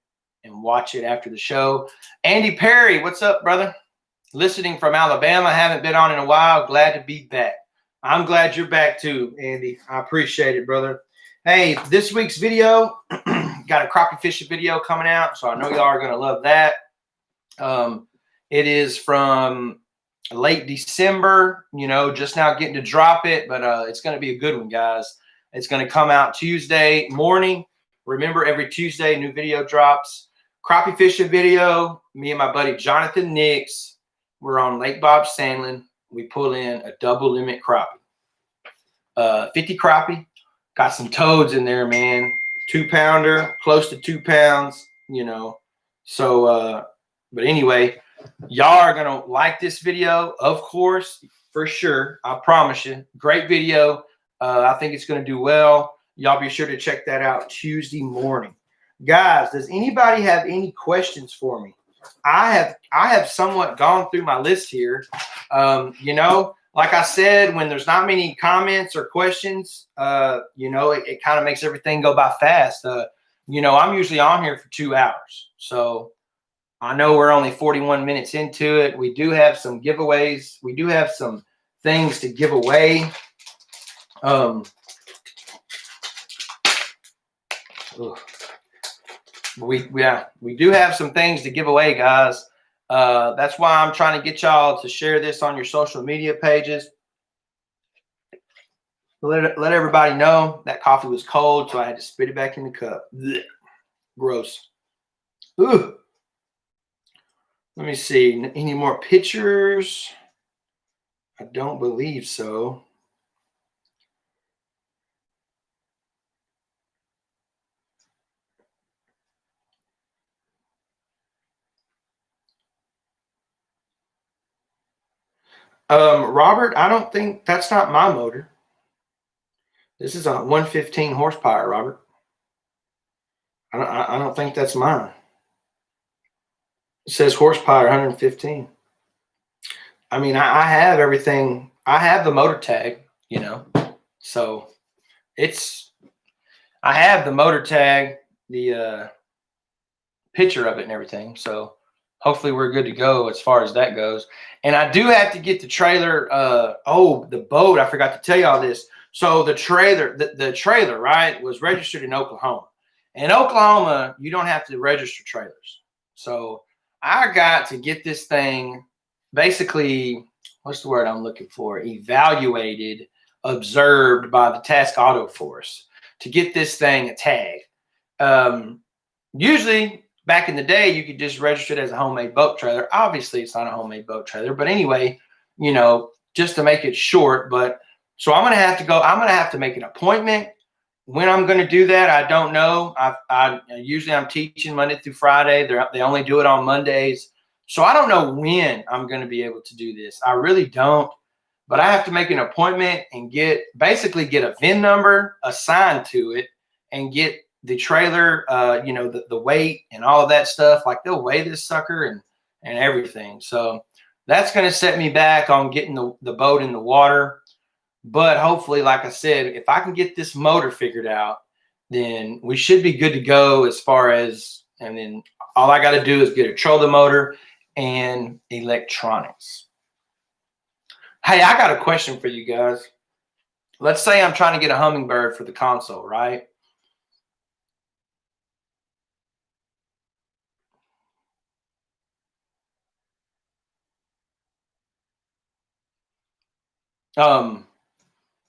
and watch it after the show. Andy Perry, what's up, brother? Listening from Alabama. Haven't been on in a while. Glad to be back. I'm glad you're back too, Andy. I appreciate it, brother. Hey, this week's video, got a crappie fishing video coming out, so I know y'all are going to love that. It is from late December, you know, just now getting to drop it, but it's going to be a good one, guys. It's going to come out Tuesday morning. Remember, every Tuesday, new video drops. Crappie fishing video. Me and my buddy Jonathan Nix, we're on Lake Bob Sandlin. We pull in a double limit crappie. 50 crappie. Got some toads in there, man. 2-pounder, close to 2 pounds, you know. So, but anyway, y'all are going to like this video, of course, for sure. I promise you. Great video. I think it's going to do well. Y'all be sure to check that out Tuesday morning. Guys, does anybody have any questions for me? I have somewhat gone through my list here. You know, like I said, when there's not many comments or questions, you know, it kind of makes everything go by fast. You know, I'm usually on here for 2 hours. So I know we're only 41 minutes into it. We do have some giveaways. We do have some things to give away. We do have some things to give away, guys. That's why I'm trying to get y'all to share this on your social media pages. Let everybody know that coffee was cold, so I had to spit it back in the cup. Blech. Gross. Ooh. Let me see. Any more pictures? I don't believe so. Robert, I don't think that's not my motor. This is a 115 horsepower, Robert. I don't think that's mine. It says horsepower 115. I mean, I have everything. I have the motor tag, you know. So I have the motor tag, the picture of it and everything. So hopefully we're good to go as far as that goes. And I do have to get the trailer. The boat. I forgot to tell y'all this. So the trailer, the trailer, right, was registered in Oklahoma. In Oklahoma, you don't have to register trailers. So I got to get this thing basically, what's the word I'm looking for? Evaluated, observed by the Task Auto Force to get this thing a tag. Usually, back in the day, you could just register it as a homemade boat trailer. Obviously, it's not a homemade boat trailer. But anyway, you know, just to make it short. But so I'm going to have to go. I'm going to have to make an appointment. When I'm going to do that, I don't know. Usually I'm teaching Monday through Friday. They only do it on Mondays. So I don't know when I'm going to be able to do this. I really don't. But I have to make an appointment and basically get a VIN number assigned to it and get the trailer, you know, the weight and all of that stuff. Like they'll weigh this sucker and everything. So that's going to set me back on getting the boat in the water. But hopefully, like I said, if I can get this motor figured out, then we should be good to go as far as, and then all I got to do is get a trolling motor and electronics. Hey, I got a question for you guys. Let's say I'm trying to get a hummingbird for the console, right?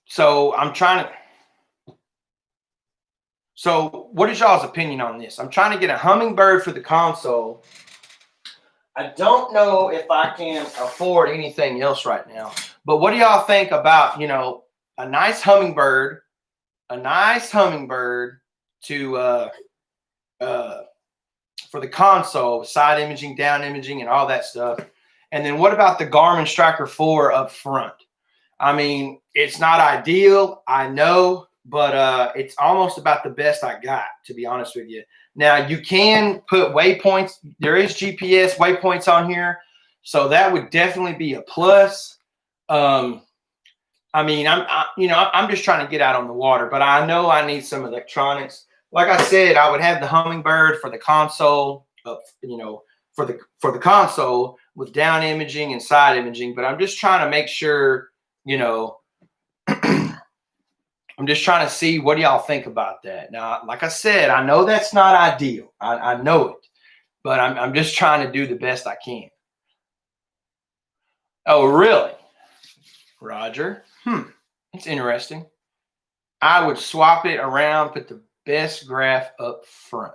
So I'm trying to. So what is y'all's opinion on this? I'm trying to get a hummingbird for the console. I don't know if I can afford anything else right now. But what do y'all think about, you know, a nice hummingbird to for the console, side imaging, down imaging, and all that stuff. And then what about the Garmin Striker 4 up front? I mean, it's not ideal, I know, but it's almost about the best I got, to be honest with you. Now, you can put waypoints. There is GPS waypoints on here. So that would definitely be a plus. I mean, I'm just trying to get out on the water, but I know I need some electronics. Like I said, I would have the Hummingbird for the console, for the console with down imaging and side imaging. But I'm just trying to make sure, I'm just trying to see what do y'all think about that. Now, like I said, I know that's not ideal. I know it, but I'm just trying to do the best I can. Oh, really, Roger? It's interesting. I would swap it around, put the best graph up front.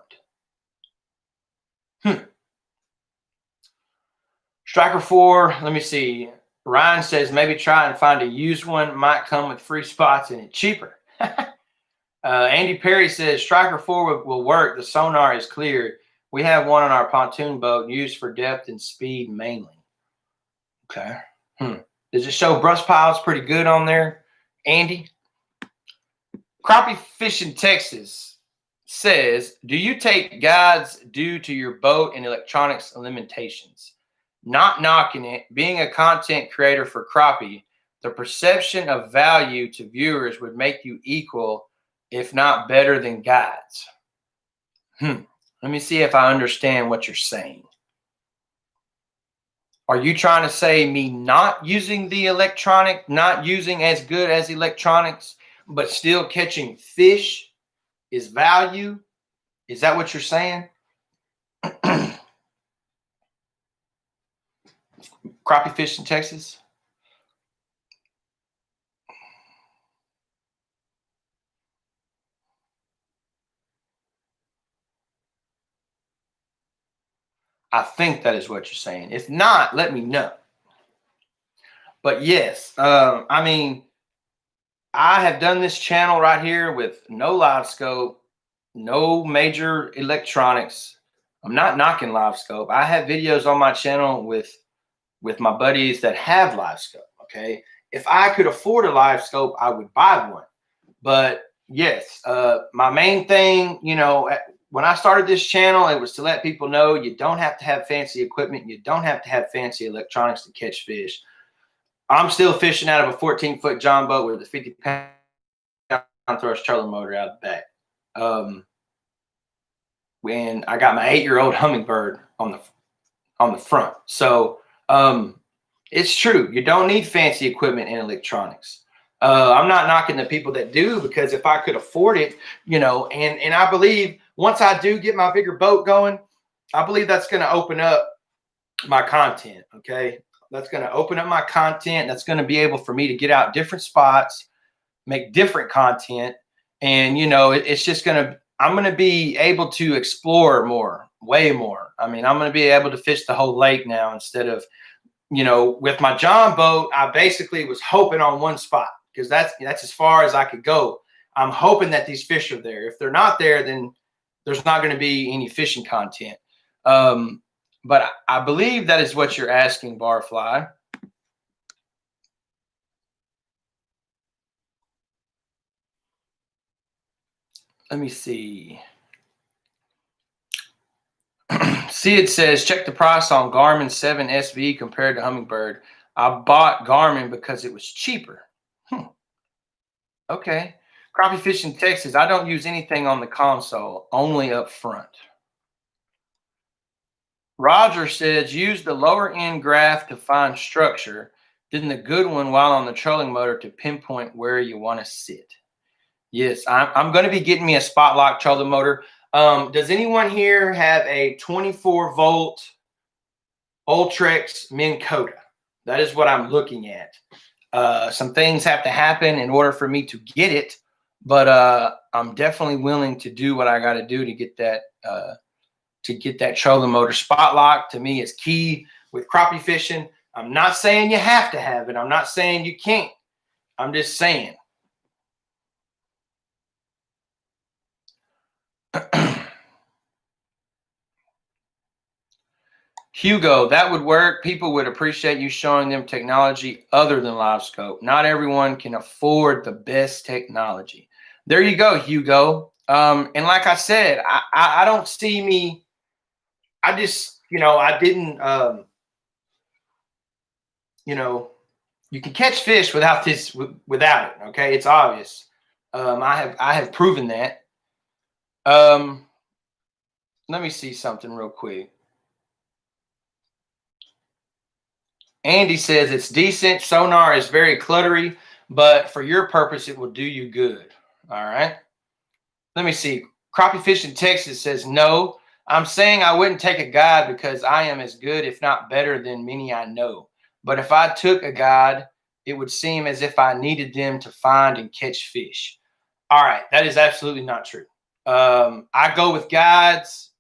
Striker 4, let me see. Ryan says maybe try and find a used one. Might come with free spots and it's cheaper. Andy Perry says Striker 4 will work. The sonar is cleared. We have one on our pontoon boat used for depth and speed mainly. Okay. Does it show brush piles pretty good on there, Andy? Crappie Fishing Texas says, do you take guides due to your boat and electronics limitations? Not knocking it, being a content creator for crappie, the perception of value to viewers would make you equal, if not better than guides. Let me see if I understand what you're saying. Are you trying to say me not using the electronic, not using as good as electronics, but still catching fish is value? Is that what you're saying? Crappie fish in Texas? I think that is what you're saying. If not, let me know. But yes, I mean, I have done this channel right here with no live scope, no major electronics. I'm not knocking live scope. I have videos on my channel with my buddies that have live scope. Okay. If I could afford a live scope, I would buy one. But yes, my main thing, when I started this channel, it was to let people know you don't have to have fancy equipment. You don't have to have fancy electronics to catch fish. I'm still fishing out of a 14-foot John boat with a 50-pound thrust trolling motor out the back. When I got my 8-year-old Hummingbird on the front. So it's true. You don't need fancy equipment and electronics. I'm not knocking the people that do, because if I could afford it, and I believe once I do get my bigger boat going, I believe that's going to open up my content. Okay. That's going to open up my content. That's going to be able for me to get out different spots, make different content. And, it's just I'm going to be able to explore more, way more. I mean, I'm going to be able to fish the whole lake now instead of, with my John boat, I basically was hoping on one spot, because that's as far as I could go. I'm hoping that these fish are there. If they're not there, then there's not going to be any fishing content. But I believe that is what you're asking, Barfly. Let me see. Sid says, check the price on Garmin 7 SV compared to Hummingbird. I bought Garmin because it was cheaper. Okay. Crappie Fishing Texas. I don't use anything on the console, only up front. Roger says, use the lower end graph to find structure, then the good one while on the trolling motor to pinpoint where you want to sit. Yes, I'm going to be getting me a spot lock trolling motor. Does anyone here have a 24-volt Ultrex Minn Kota? That is what I'm looking at. Some things have to happen in order for me to get it, but I'm definitely willing to do what I got to do to get that trolling motor. Spot lock to me is key with crappie fishing. I'm not saying you have to have it. I'm not saying you can't. I'm just saying. Hugo, that would work. People would appreciate you showing them technology other than live scope. Not everyone can afford the best technology. There you go, Hugo. And like I said, I don't see me. I just, I didn't. you know, you can catch fish without it. Okay, it's obvious. I have proven that. Let me see something real quick. Andy says it's decent. Sonar is very cluttery, but for your purpose, it will do you good. All right. Let me see. Crappie Fish in Texas says no. I'm saying I wouldn't take a guide because I am as good, if not better, than many I know. But if I took a guide, it would seem as if I needed them to find and catch fish. All right, that is absolutely not true. I go with guides.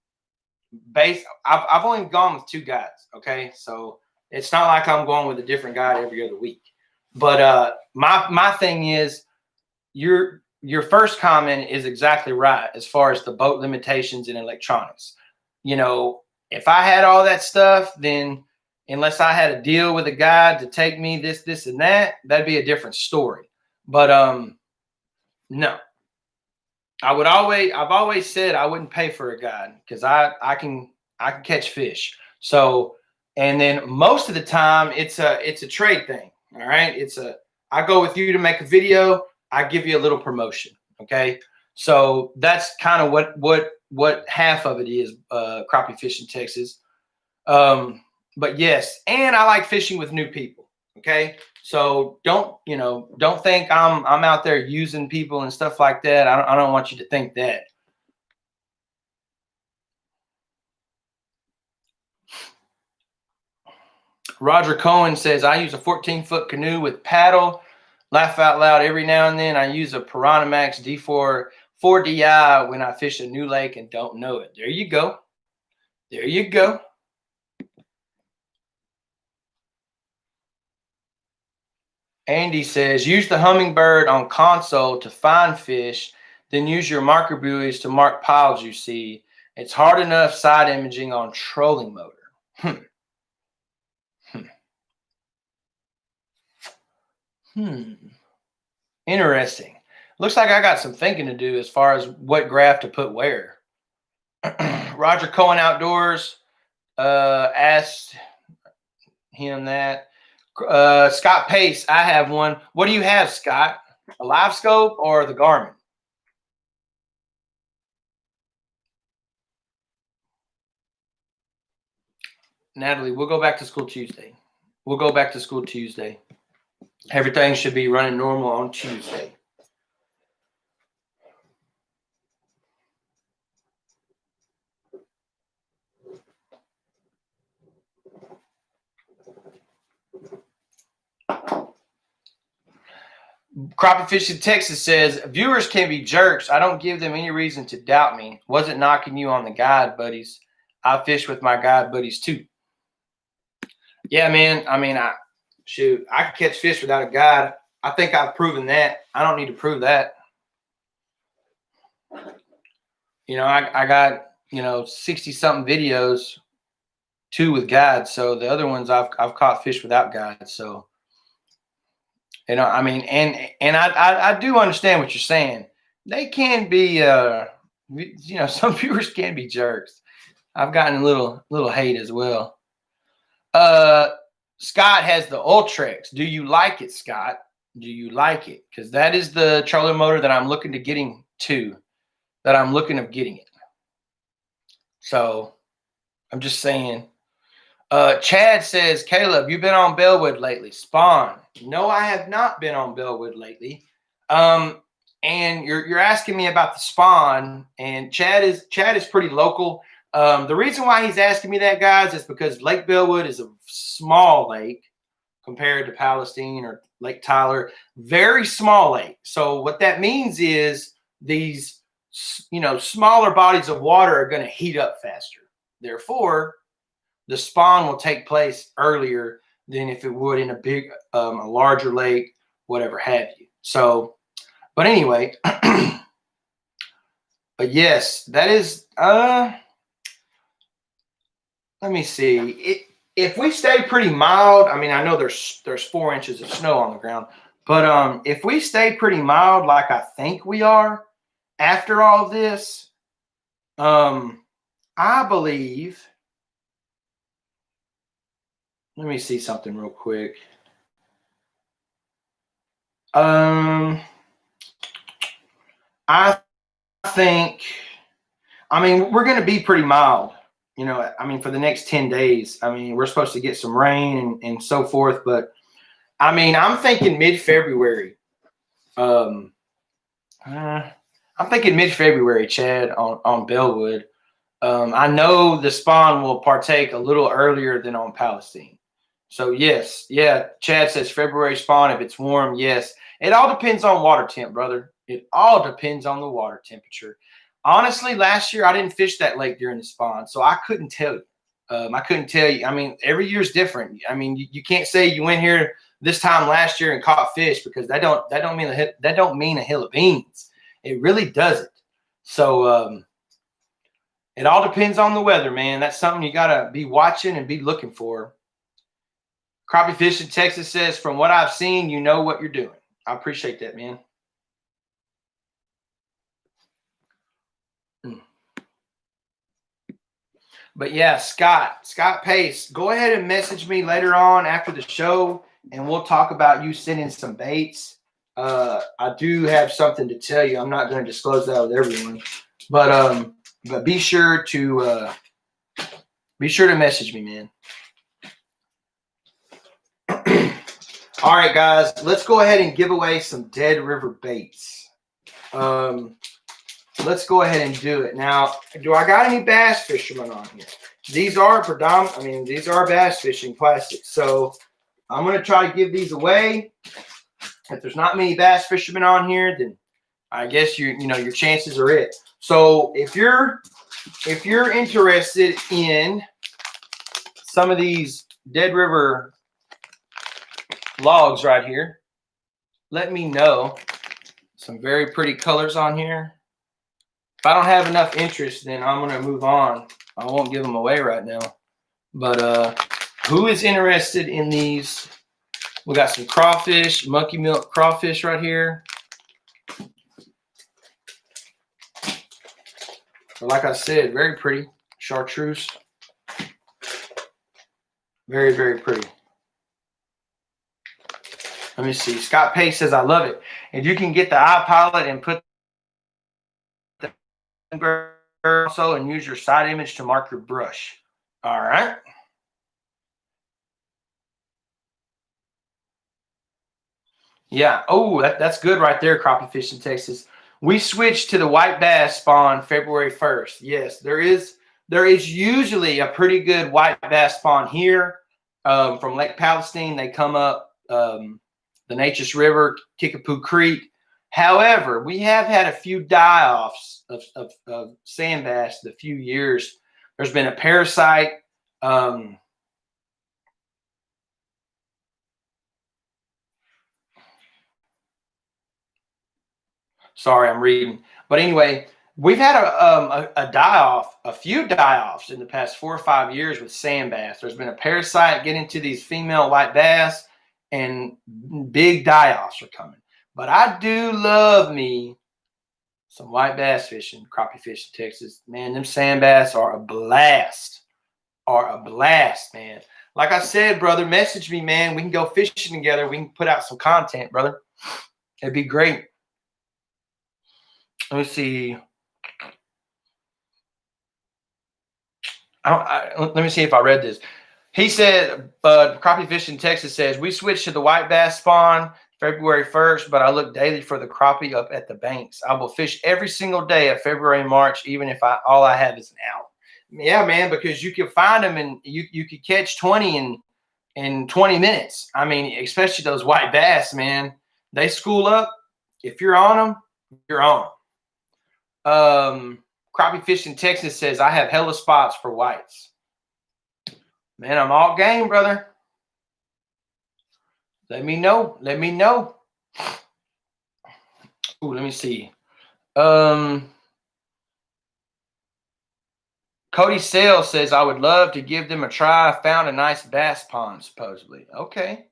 I've only gone with 2 guides. Okay, so it's not like I'm going with a different guide every other week. But my thing is, your first comment is exactly right as far as the boat limitations and electronics. You know, if I had all that stuff, then unless I had a deal with a guide to take me this, and that, that'd be a different story. But no. I've always said I wouldn't pay for a guide because I can catch fish. So, and then most of the time it's a trade thing. All right. I go with you to make a video. I give you a little promotion. Okay. So that's kind of what half of it is, crappie fish in Texas. But yes, and I like fishing with new people. Okay. So don't think I'm out there using people and stuff like that. I don't want you to think that. Roger Cohen says, I use a 14-foot canoe with paddle. Laugh out loud every now and then. I use a Piranha Max D4 4DI when I fish a new lake and don't know it. There you go. There you go. Andy says, use the Humminbird on console to find fish, then use your marker buoys to mark piles you see. It's hard enough side imaging on trolling motor. Interesting. Looks like I got some thinking to do as far as what graph to put where. Roger Cohen Outdoors asked him that. Scott Pace, I have one. What do you have, Scott? A live scope or the Garmin? Natalie, we'll go back to school Tuesday. We'll go back to school Tuesday. Everything should be running normal on Tuesday. Crappie Fish in Texas says, viewers can be jerks. I don't give them any reason to doubt me. Wasn't knocking you on the guide, buddies. I fish with my guide buddies too. Yeah, man. I mean, I can catch fish without a guide. I think I've proven that. I don't need to prove that. You know, I got, 60 something videos, 2 with guides. So the other ones I've caught fish without guides. So, I mean, and I do understand what you're saying. They can be, some viewers can be jerks. I've gotten a little hate as well. Scott has the Ultrex. Do you like it, Scott? Do you like it? Because that is the trolling motor that I'm looking of getting it. So I'm just saying. Chad says, Caleb, you've been on Bellwood lately. Spawn. No, I have not been on Bellwood lately. And you're asking me about the spawn, and Chad is pretty local. The reason why he's asking me that, guys, is because Lake Bellwood is a small lake compared to Palestine or Lake Tyler. Very small lake. So what that means is these, smaller bodies of water are going to heat up faster. Therefore, the spawn will take place earlier than if it would in a big, a larger lake, whatever have you. So, but anyway, but yes, that is, let me see. If we stay pretty mild, I mean, I know there's 4 inches of snow on the ground, but if we stay pretty mild, like I think we are, after all of this, I believe. Let me see something real quick.
I think, I mean, we're going to be pretty mild, you know, I mean, for the next 10 days. I mean, we're supposed to get some rain and so forth, but I mean, I'm thinking mid-February. I'm thinking mid-February, Chad, on Bellwood. I know the spawn will partake a little earlier than on Palestine. So yes, yeah, Chad says February spawn. If it's warm, yes. It all depends on water temp, brother. It all depends on the water temperature. Honestly, last year I didn't fish that lake during the spawn, so I couldn't tell you. I couldn't tell you. I mean, every year is different. I mean, you can't say you went here this time last year and caught fish, because that don't mean a hill of beans. It really doesn't. So it all depends on the weather, man. That's something you gotta be watching and be looking for. Crappie Fish in Texas says, from what I've seen, you know what you're doing. I appreciate that, man. But yeah, Scott Pace, go ahead and message me later on after the show, and we'll talk about you sending some baits. I do have something to tell you. I'm not going to disclose that with everyone, but be sure to message me, man. All right, guys, let's go ahead and give away some Dead River baits. Let's go ahead and do it. Now, do I got any bass fishermen on here? These are these are bass fishing plastics. So I'm going to try to give these away. If there's not many bass fishermen on here, then I guess your chances are it. So if you're interested in some of these Dead River logs right here, let me know. Some very pretty colors on here. If I don't have enough interest, then I'm going to move on. I won't give them away right now. But who is interested in these? We got some crawfish, monkey milk crawfish right here. But like I said, very pretty. Chartreuse. Very, very pretty. Let me see. Scott Pace says, I love it. And you can get the iPilot and put the also and use your side image to mark your brush. All right. Yeah. Oh, that's good right there, Crappie Fish in Texas. We switched to the white bass spawn February 1st. Yes, there is usually a pretty good white bass spawn here from Lake Palestine. They come up the Natchez River, Kickapoo Creek. However, we have had a few die-offs of sand bass the few years. There's been a parasite. Sorry, I'm reading. But anyway, we've had a die-off, a few die-offs in the past 4 or 5 years with sand bass. There's been a parasite get into these female white bass, and big die-offs are coming. But I do love me some white bass fishing, crappie fish in Texas. Man, them sand bass are a blast. Man. Like I said, brother, message me, man. We can go fishing together. We can put out some content, brother. It'd be great. Let me see. Let me see if I read this. He said, Crappie Fish in Texas says, we switched to the white bass spawn February 1st, but I look daily for the crappie up at the banks. I will fish every single day of February and March, even if all I have is an hour. Yeah, man, because you can find them and you could catch 20 in 20 minutes. I mean, especially those white bass, man. They school up. If you're on them, you're on them. Crappie Fish in Texas says, I have hella spots for whites. Man, I'm all game, brother. Let me know. Let me know. Ooh, let me see. Cody Sales says, I would love to give them a try. I found a nice bass pond, supposedly. Okay.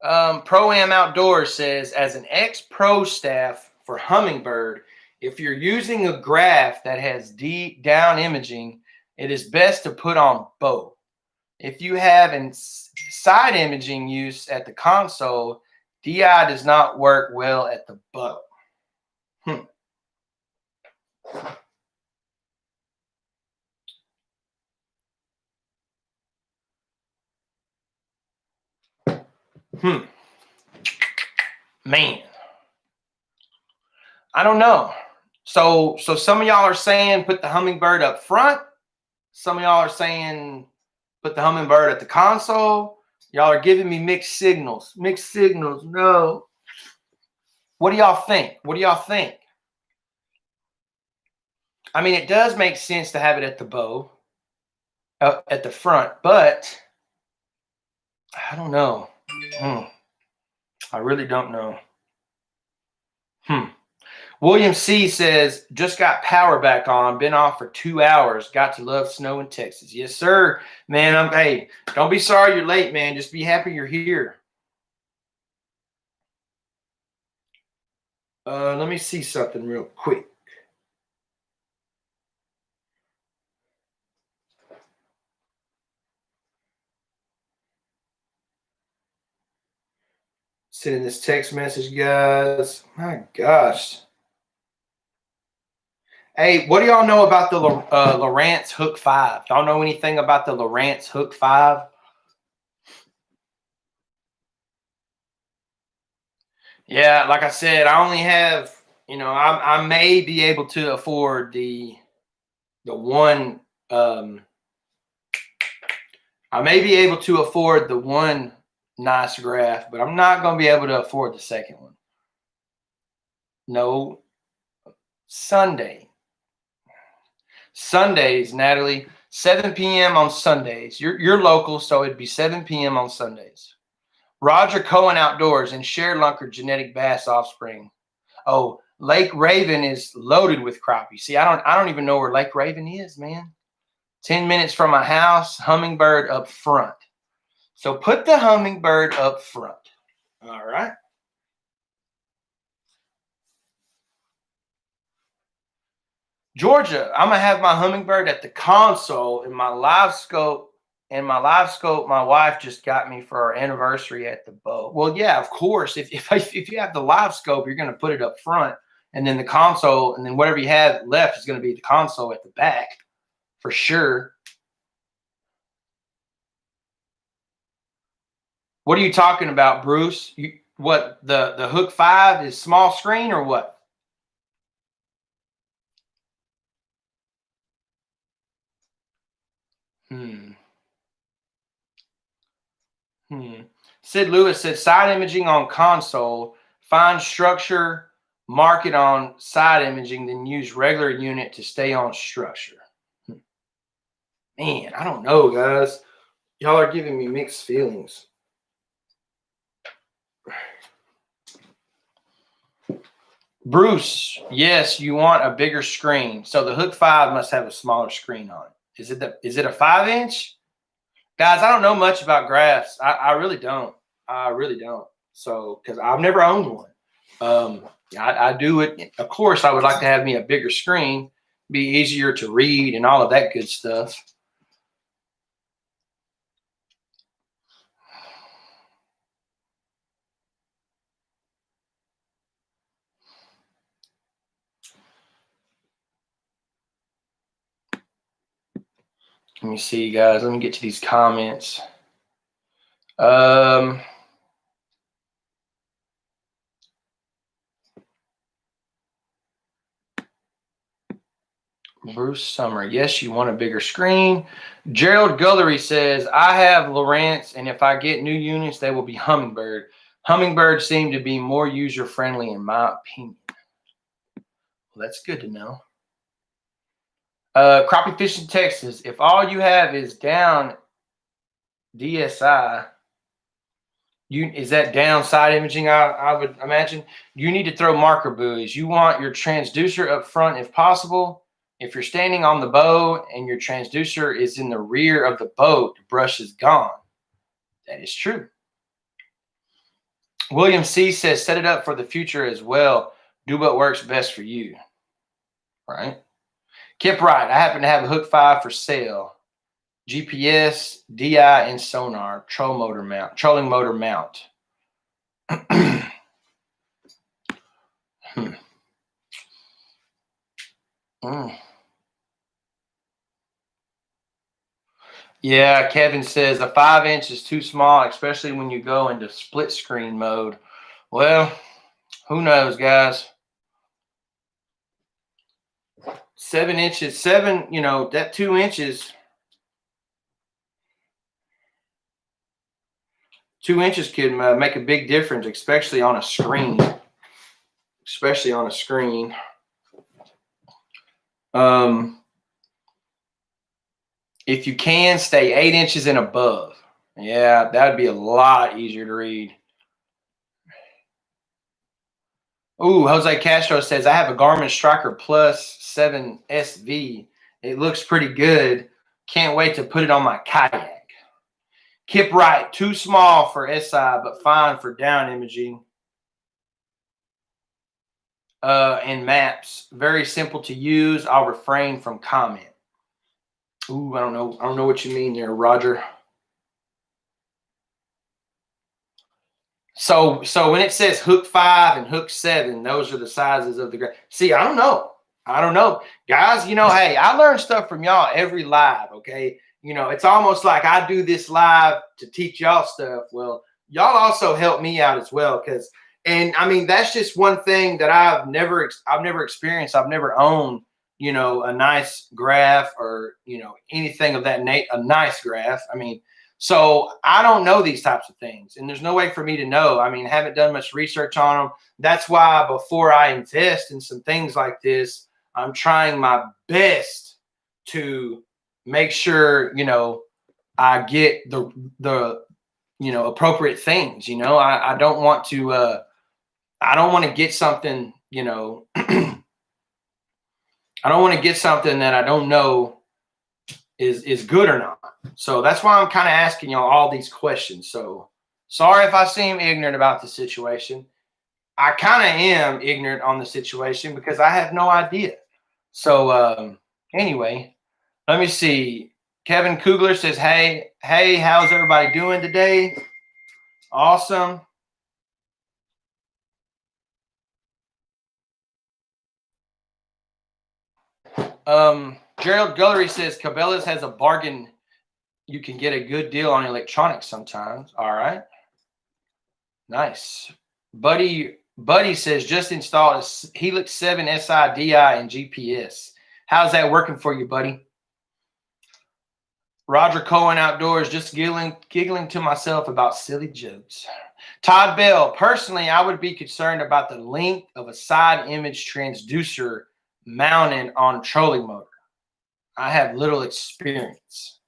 Pro-Am Outdoors says, as an ex-pro staff for Humminbird, if you're using a graph that has deep down imaging, it is best to put on both. If you have side imaging use at the console, DI does not work well at the bow. Man, I don't know. So some of y'all are saying put the hummingbird up front. Some of y'all are saying put the hummingbird at the console. Y'all are giving me mixed signals. Mixed signals. No. What do y'all think? What do y'all think? I mean, it does make sense to have it at the bow, at the front, but I don't know. I really don't know. William C says, just got power back on, been off for 2 hours, got to love snow in Texas. Yes, sir, man. Hey, don't be sorry you're late, man. Just be happy you're here. Let me see something real quick. Sending this text message, guys. My gosh. Hey, what do y'all know about the Lowrance Hook 5? Y'all know anything about the Lowrance Hook 5? Yeah, like I said, I only have, I may be able to afford the one. I may be able to afford the one nice graph, but I'm not going to be able to afford the second one. No, Sundays, Natalie, 7 p.m. on Sundays. You're local, so it'd be 7 p.m. on Sundays. Roger Cohen Outdoors and Lunker Genetic Bass Offspring. Oh, Lake Raven is loaded with crappie. See, I don't even know where Lake Raven is, man. 10 minutes from my house, hummingbird up front. So put the hummingbird up front. All right. Georgia, I'm gonna have my hummingbird at the console in my live scope. And my live scope, my wife just got me for our anniversary at the bow. Well, yeah, of course. If you have the live scope, you're gonna put it up front, and then the console, and then whatever you have left is gonna be the console at the back, for sure. What are you talking about, Bruce? What the Hook 5 is small screen or what? Sid Lewis said side imaging on console, find structure, mark it on side imaging, then use regular unit to stay on structure. Man, I don't know, guys. Y'all are giving me mixed feelings. Bruce, yes, you want a bigger screen. So the Hook 5 must have a smaller screen on it. Is it a 5-inch? Guys, I don't know much about graphs. I really don't. I really don't. So, because I've never owned one. I do it. Of course, I would like to have me a bigger screen, be easier to read and all of that good stuff. Let me see, guys. Let me get to these comments. Bruce Summer. Yes, you want a bigger screen. Gerald Gullery says, I have Lowrance, and if I get new units, they will be Hummingbird. Hummingbirds seem to be more user-friendly, in my opinion. Well, that's good to know. Crappie Fishing Texas. If all you have is down DSI, is that downside imaging? I would imagine you need to throw marker buoys. You want your transducer up front if possible. If you're standing on the bow and your transducer is in the rear of the boat, the brush is gone. That is true. William C says, set it up for the future as well. Do what works best for you. Right? Kip Wright, I happen to have a Hook 5 for sale. GPS, DI, and sonar. Trolling motor mount. Yeah, Kevin says a 5-inch is too small, especially when you go into split screen mode. Well, who knows, guys? 7 inches, that 2 inches. 2 inches can make a big difference, especially on a screen. If you can, stay 8 inches and above. Yeah, that would be a lot easier to read. Ooh, Jose Castro says, I have a Garmin Striker Plus 7 SV. It looks pretty good. Can't wait to put it on my kayak. Kip Wright, too small for SI, but fine for down imaging. And maps. Very simple to use. I'll refrain from comment. Ooh, I don't know what you mean there, Roger. So when it says hook 5 and hook 7, those are the sizes of the graph. See, I don't know, guys. Hey, I learn stuff from y'all every live. Okay, it's almost like I do this live to teach y'all stuff. Well, y'all also help me out as well, and I mean that's just one thing that I've never experienced. I've never owned a nice graph or anything of that a nice graph. I mean. So I don't know these types of things, and there's no way for me to know. I mean, I haven't done much research on them. That's why before I invest in some things like this, I'm trying my best to make sure, I get the appropriate things. I don't want to get something, I don't want to get something that I don't know is good or not. So that's why I'm kind of asking y'all all these questions. So sorry if I seem ignorant about the situation. I kind of am ignorant on the situation because I have no idea. So anyway, let me see. Kevin Kugler says, hey, how's everybody doing today? Awesome. Gerald Gullery says Cabela's has a bargain. You can get a good deal on electronics sometimes. All right. Nice. Buddy says just installed a Helix 7 SI DI and GPS. How's that working for you, buddy? Roger Cohen Outdoors, just giggling to myself about silly jokes. Todd Bell, personally, I would be concerned about the length of a side image transducer mounted on trolling motor. I have little experience.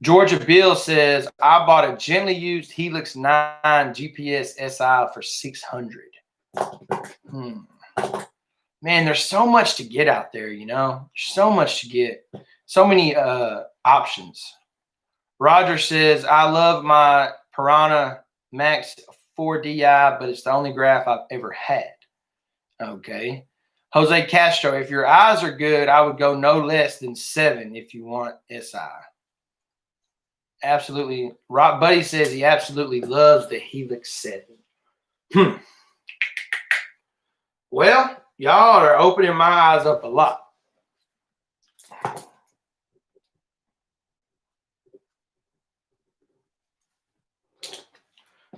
Georgia Bill says, I bought a gently used Helix 9 GPS SI for $600. Man, there's so much to get out there, There's so much to get. So many options. Roger says, I love my Piranha Max 4 DI, but it's the only graph I've ever had. Okay. Jose Castro, if your eyes are good, I would go no less than 7 if you want SI. Absolutely. Rock Buddy says he absolutely loves the Helix 7. Well, y'all are opening my eyes up a lot.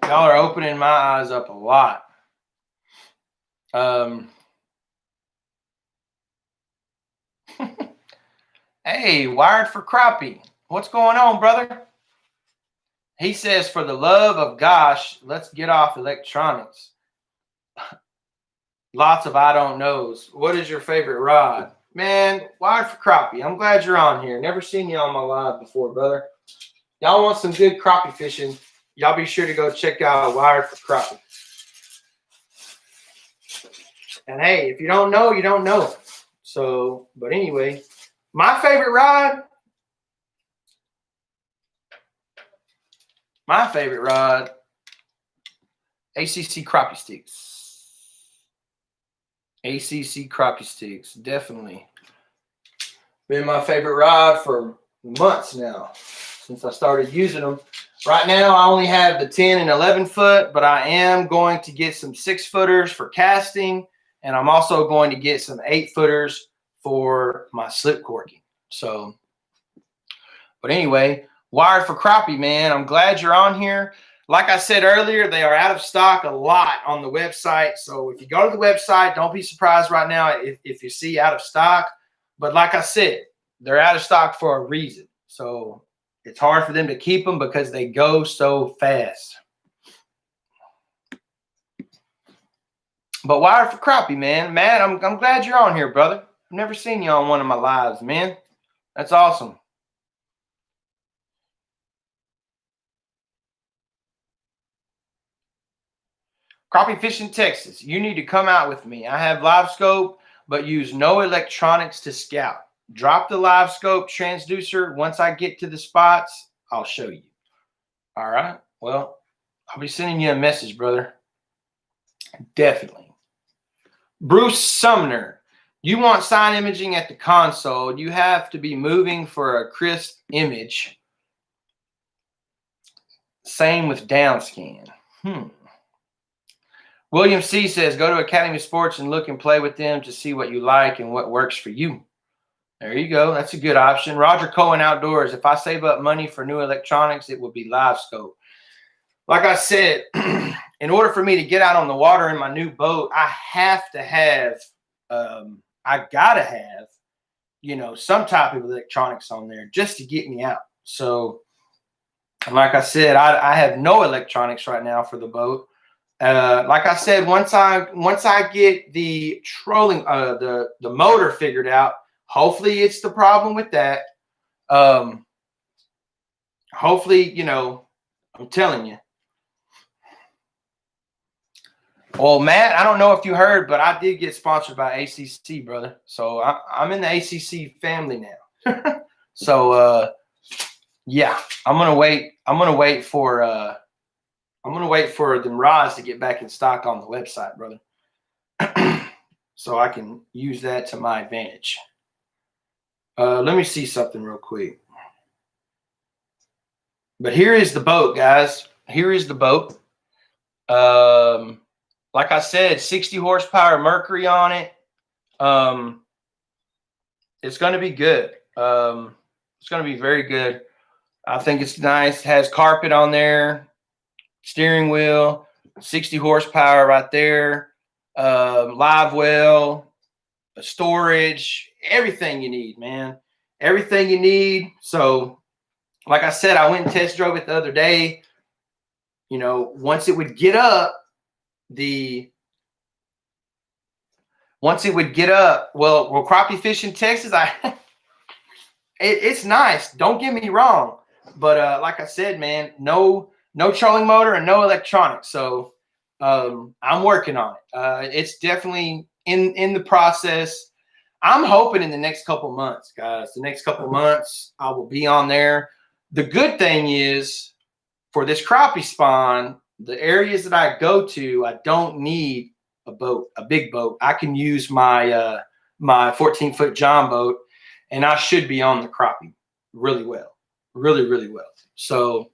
Y'all are opening my eyes up a lot. Hey, Wired for Crappie. What's going on, brother? He says, for the love of gosh, let's get off electronics. Lots of I don't knows. What is your favorite rod? Man, Wired for Crappie. I'm glad you're on here. Never seen you on my live before, brother. Y'all want some good crappie fishing, y'all be sure to go check out Wired for Crappie. And hey, if you don't know, you don't know. So, but anyway, my favorite rod, ACC crappie sticks. ACC crappie sticks, definitely. Been my favorite rod for months now, since I started using them. Right now, I only have the 10 and 11 foot, but I am going to get some 6-footers for casting, and I'm also going to get some 8-footers for my slip corking. So, but anyway, wired for crappie, man. I'm glad you're on here. Like I said earlier, they are out of stock a lot on the website. So if you go to the website, don't be surprised right now if you see out of stock. But like I said, they're out of stock for a reason. So it's hard for them to keep them because they go so fast. But wire for crappie, man. Matt, I'm glad you're on here, brother. I've never seen you on one of my lives, man. That's awesome. Crappie fishing Texas. You need to come out with me. I have live scope, but use no electronics to scout. Drop the live scope transducer. Once I get to the spots, I'll show you. All right. Well, I'll be sending you a message, brother. Definitely. Bruce Sumner. You want sign imaging at the console. You have to be moving for a crisp image. Same with downscan. William C. says, go to Academy Sports and look and play with them to see what you like and what works for you. There you go. That's a good option. Roger Cohen Outdoors. If I save up money for new electronics, it will be live scope. Like I said, in order for me to get out on the water in my new boat, I have to have, I got to have, you know, some type of electronics on there just to get me out. So, like I said, I have no electronics right now for the boat. Like I said, once I get the trolling, the motor figured out, hopefully it's the problem with that. Hopefully, you know, I'm telling you. Well, Matt, I don't know if you heard, but I did get sponsored by ACC, brother. So I'm in the ACC family now. So yeah, I'm gonna wait for them rods to get back in stock on the website, brother. So I can use that to my advantage. Let me see something real quick. But here is the boat, guys. Here is the boat. Like I said, 60 horsepower Mercury on it. It's going to be good. It's going to be very good. I think it's nice. It has carpet on there, steering wheel, 60 horsepower right there, live well, storage, everything you need, man. Everything you need. So, like I said, I went and test drove it the other day. You know, once it would get up, well, crappie fishing Texas, it's nice. Don't get me wrong, but like I said, man, no trolling motor and no electronics. So I'm working on it. It's definitely in the process. I'm hoping in the next couple months, guys. The next couple months, I will be on there. The good thing is, for this crappie spawn, the areas that I go to, I don't need a big boat. I can use my my 14-foot John boat, and I should be on the crappie really well, really well. So,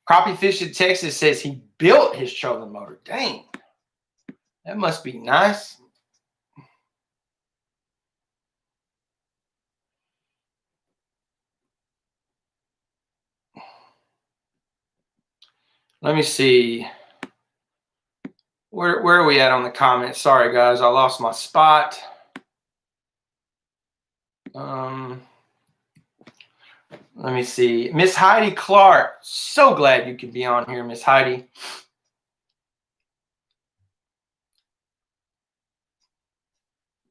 Crappie Fishing Texas says he built his trolling motor. Dang, that must be nice. Let me see. Where are we at on the comments? Sorry, guys, I lost my spot. Let me see. Miss Heidi Clark. So glad you could be on here, Miss Heidi.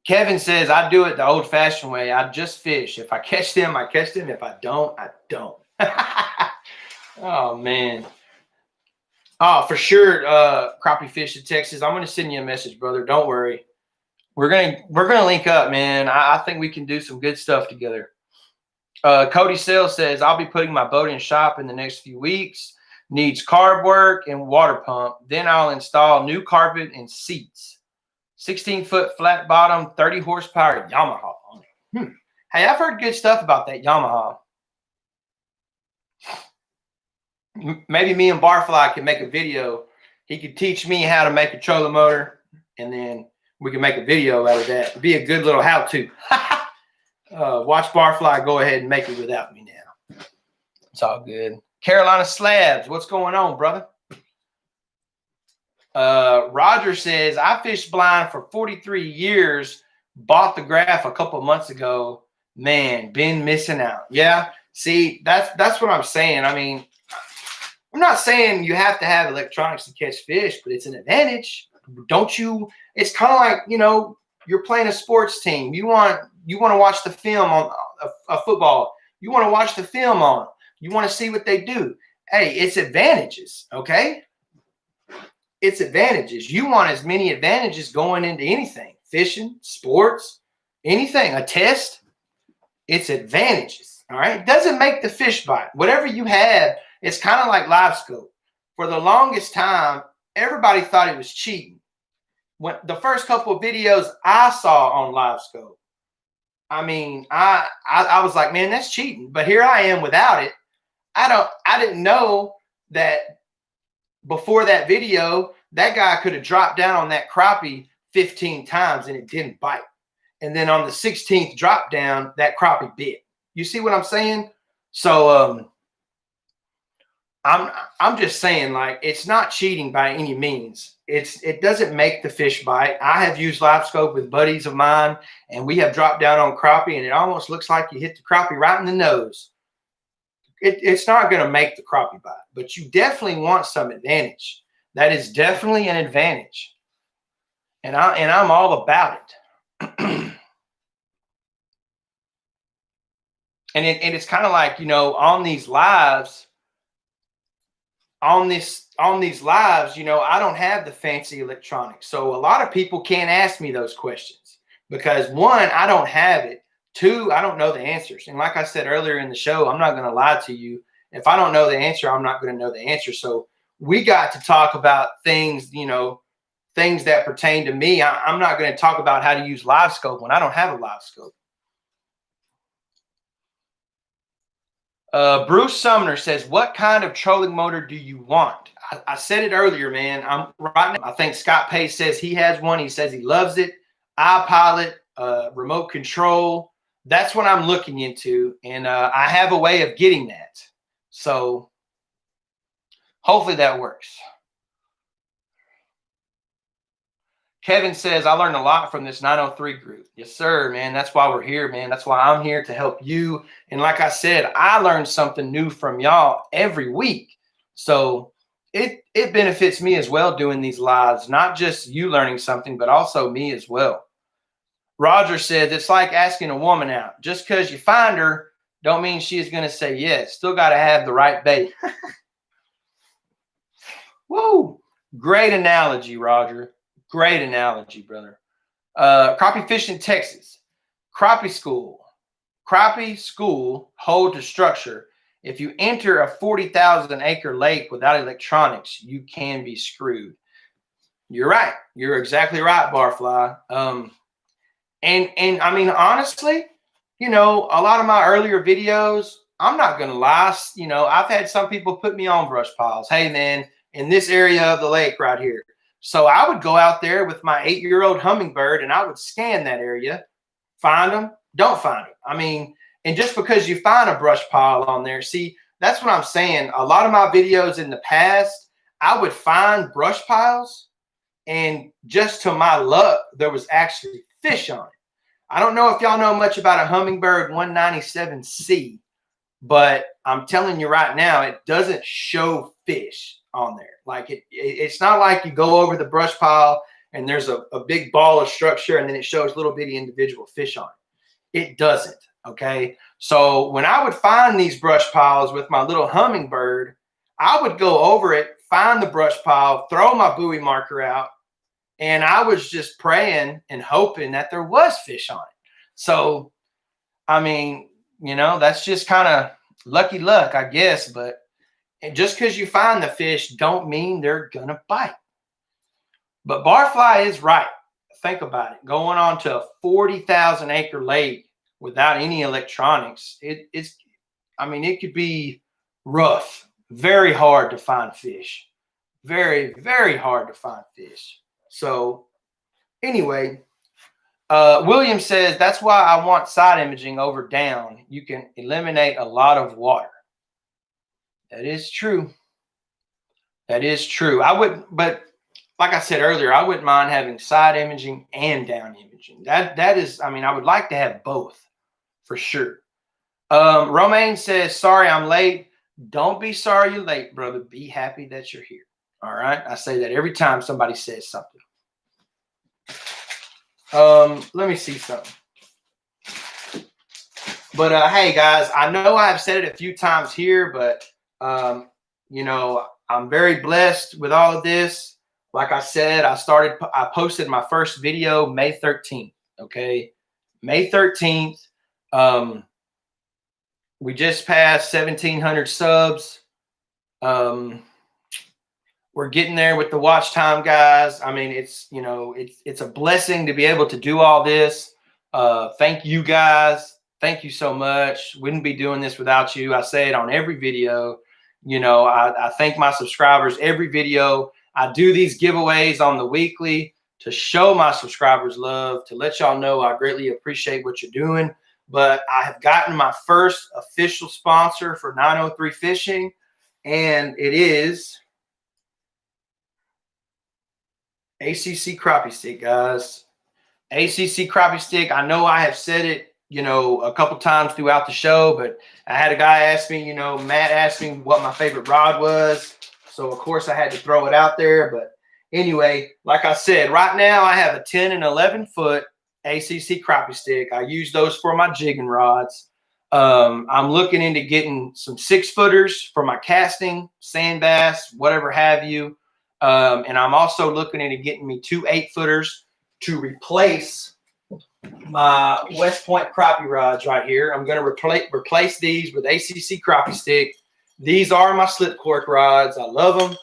Kevin says, I do it the old-fashioned way. I just fish. If I catch them, I catch them. If I don't, I don't. Oh, man. Oh, for sure, Crappie Fish in Texas. I'm going to send you a message, brother. Don't worry. We're gonna link up, man. I think we can do some good stuff together. Cody Sales says, I'll be putting my boat in shop in the next few weeks. Needs carb work and water pump. Then I'll install new carpet and seats. 16-foot flat bottom, 30 horsepower Yamaha on it. Hey, I've heard good stuff about that Yamaha. Maybe me and Barfly can make a video. He could teach me how to make a trolling motor, and then we can make a video out of that. It'd be a good little how-to. Watch Barfly go ahead and make it without me now. It's all good. Carolina Slabs, what's going on, brother? Roger says, I fished blind for 43 years, bought the graph a couple months ago. Man, been missing out. Yeah, see, that's what I'm saying. I mean, I'm not saying you have to have electronics to catch fish, but it's an advantage. Don't you? It's kind of like, you know, you're playing a sports team. You want to watch the film on a football. You want to watch the film on them. You want to see what they do. Hey, it's advantages, okay? It's advantages. You want as many advantages going into anything. Fishing, sports, anything, a test. It's advantages, all right? It doesn't make the fish bite. Whatever you have, it's kind of like live scope. For the longest time, everybody thought it was cheating. When the first couple of videos I saw on live scope, I mean, I was like, man, that's cheating. But here I am without it. I didn't know that before that video, that guy could have dropped down on that crappie 15 times and it didn't bite. And then on the 16th drop down, that crappie bit. You see what I'm saying? So I'm just saying, like, it's not cheating by any means. It doesn't make the fish bite. I have used live scope with buddies of mine, and we have dropped down on crappie, and it almost looks like you hit the crappie right in the nose. It's not going to make the crappie bite, but you definitely want some advantage. That is definitely an advantage, and I'm all about it. And it's kind of like, you know, on these lives, you know, I don't have the fancy electronics. So a lot of people can't ask me those questions because, one, I don't have it. Two, I don't know the answers. And like I said earlier in the show, I'm not going to lie to you. If I don't know the answer, I'm not going to know the answer. So we got to talk about things, you know, things that pertain to me. I'm not going to talk about how to use live scope when I don't have a live scope. Bruce Sumner says, what kind of trolling motor do you want? I said it earlier, man. I think Scott Pace says he has one. He says he loves it. iPilot, remote control. That's what I'm looking into. And I have a way of getting that. So hopefully that works. Kevin says, I learned a lot from this 903 group. Yes, sir, man. That's why we're here, man. That's why I'm here to help you. And like I said, I learned something new from y'all every week. So it benefits me as well doing these lives, not just you learning something, but also me as well. Roger says, it's like asking a woman out. Just because you find her, don't mean she is going to say yes. Still got to have the right bait. Woo! Great analogy, Roger. Great analogy, brother. Crappie fishing in Texas. Crappie school hold to structure. If you enter a 40,000 acre lake without electronics, you can be screwed. You're right. You're exactly right, Barfly. And I mean, honestly, you know, a lot of my earlier videos, I'm not going to lie. You know, I've had some people put me on brush piles. Hey, man, in this area of the lake right here. So I would go out there with my 8-year-old hummingbird and I would scan that area, find them, don't find them. I mean, and just because you find a brush pile on there, see, that's what I'm saying. A lot of my videos in the past, I would find brush piles and just to my luck, there was actually fish on it. I don't know if y'all know much about a Hummingbird 197C, but I'm telling you right now, it doesn't show fish on there. Like it's not like you go over the brush pile and there's a big ball of structure and then it shows little bitty individual fish on it. It doesn't. Okay. So when I would find these brush piles with my little Hummingbird, I would go over it, find the brush pile, throw my buoy marker out, and I was just praying and hoping that there was fish on it. So, I mean, you know, that's just kind of lucky luck, I guess. But just because you find the fish don't mean they're going to bite. But Barfly is right. think about it. Going on to a 40,000 acre lake without any electronics, it's, I mean, it could be rough, very hard to find fish. Very, very hard to find fish. So anyway, William says, that's why I want side imaging over down. You can eliminate a lot of water. That is true. That is true. I would, but like I said earlier, I wouldn't mind having side imaging and down imaging. That is, I mean, I would like to have both for sure. Romaine says, sorry, I'm late. Don't be sorry you're late, brother. Be happy that you're here. All right. I say that every time somebody says something. Let me see something. But hey guys, I know I've said it a few times here, but you know, I'm very blessed with all of this. Like I said, I posted my first video May 13th. Okay. May 13th. We just passed 1,700 subs. We're getting there with the watch time, guys. I mean, it's, you know, it's a blessing to be able to do all this. Thank you guys. Thank you so much. Wouldn't be doing this without you. I say it on every video. You know, I thank my subscribers every video. I do these giveaways on the weekly to show my subscribers love, to let y'all know I greatly appreciate what you're doing. But I have gotten my first official sponsor for 903 Fishing, and it is ACC Crappie Stick, guys. ACC Crappie Stick. I know I have said it, you know, a couple times throughout the show, but I had a guy ask me, you know, Matt asked me what my favorite rod was. So, of course, I had to throw it out there. But anyway, like I said, right now I have a 10 and 11 foot ACC Crappie Stick. I use those for my jigging rods. I'm looking into getting some 6-footers for my casting, sand bass, whatever have you. And I'm also looking into getting me 2 8-footers to replace my West Point crappie rods right here. I'm going to replace these with ACC Crappie Stick. These are my slip cork rods. I love them.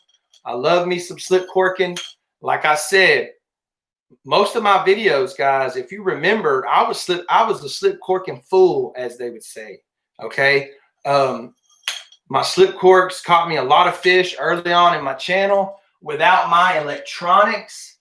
I love me some slip corking. Like I said, most of my videos, guys, if you remember, I was a slip corking fool, as they would say. Okay. My slip corks caught me a lot of fish early on in my channel. Without my electronics,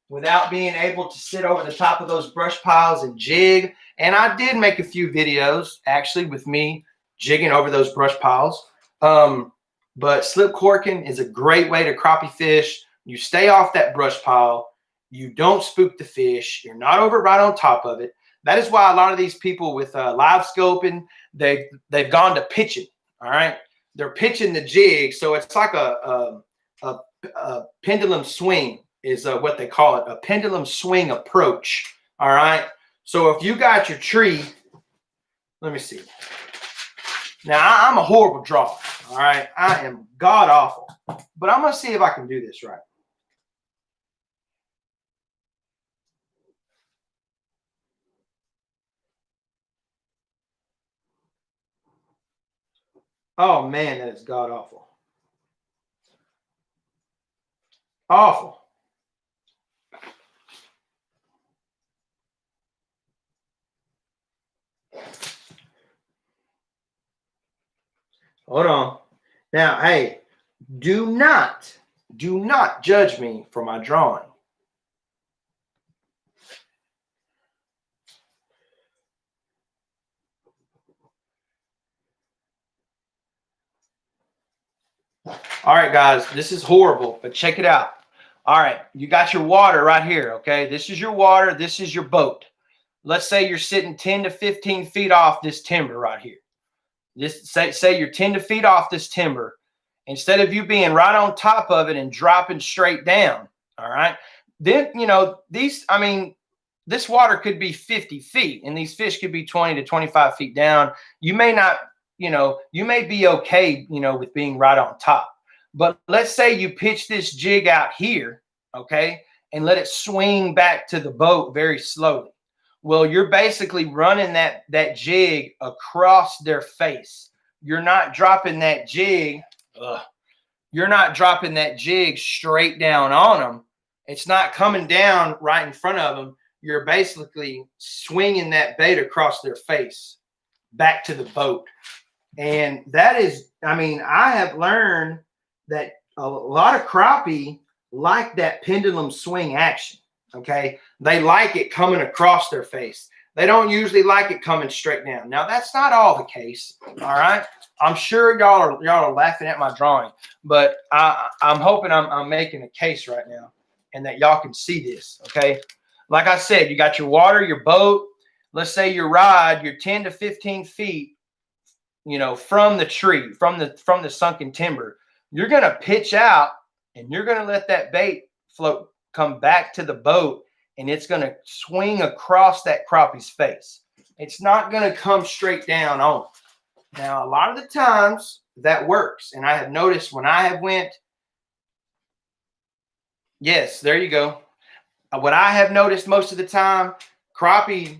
without being able to sit over the top of those brush piles and jig. And I did make a few videos actually with me jigging over those brush piles. But slip corking is a great way to crappie fish. You stay off that brush pile. You don't spook the fish. You're not over right on top of it. That is why a lot of these people with live scoping, they've gone to pitching. All right. They're pitching the jig. So it's like a pendulum swing is what they call it, a pendulum swing approach. All right. So if you got your tree, let me see. Now I'm a horrible drawer. All right. I am god awful, but I'm going to see if I can do this right. Oh man, that is god awful. Awful. Hold on. Now, hey, do not judge me for my drawing. All right, guys, this is horrible, but check it out. All right, you got your water right here, okay? This is your water. This is your boat. Let's say you're sitting 10 to 15 feet off this timber right here. Say you're 10 feet off this timber. Instead of you being right on top of it and dropping straight down, all right? Then, you know, this water could be 50 feet, and these fish could be 20 to 25 feet down. You may not, you know, you may be okay, you know, with being right on top. But let's say you pitch this jig out here, okay, and let it swing back to the boat very slowly. Well, you're basically running that jig across their face. You're not dropping that jig. You're not dropping that jig straight down on them It's not coming down right in front of them. You're basically swinging that bait across their face back to the boat. And that is, I mean, I have learned that a lot of crappie like that pendulum swing action. Okay. They like it coming across their face. They don't usually like it coming straight down. Now, that's not all the case. All right. I'm sure y'all are laughing at my drawing, but I'm hoping I'm making a case right now and that y'all can see this. Okay. Like I said, you got your water, your boat. Let's say your rod, you're 10 to 15 feet, you know, from the tree, from the sunken timber. You're going to pitch out and you're going to let that bait float, come back to the boat, and it's going to swing across that crappie's face. It's not going to come straight down on. Now, a lot of the times that works. And I have noticed when I have went, yes, there you go. What I have noticed most of the time, crappie,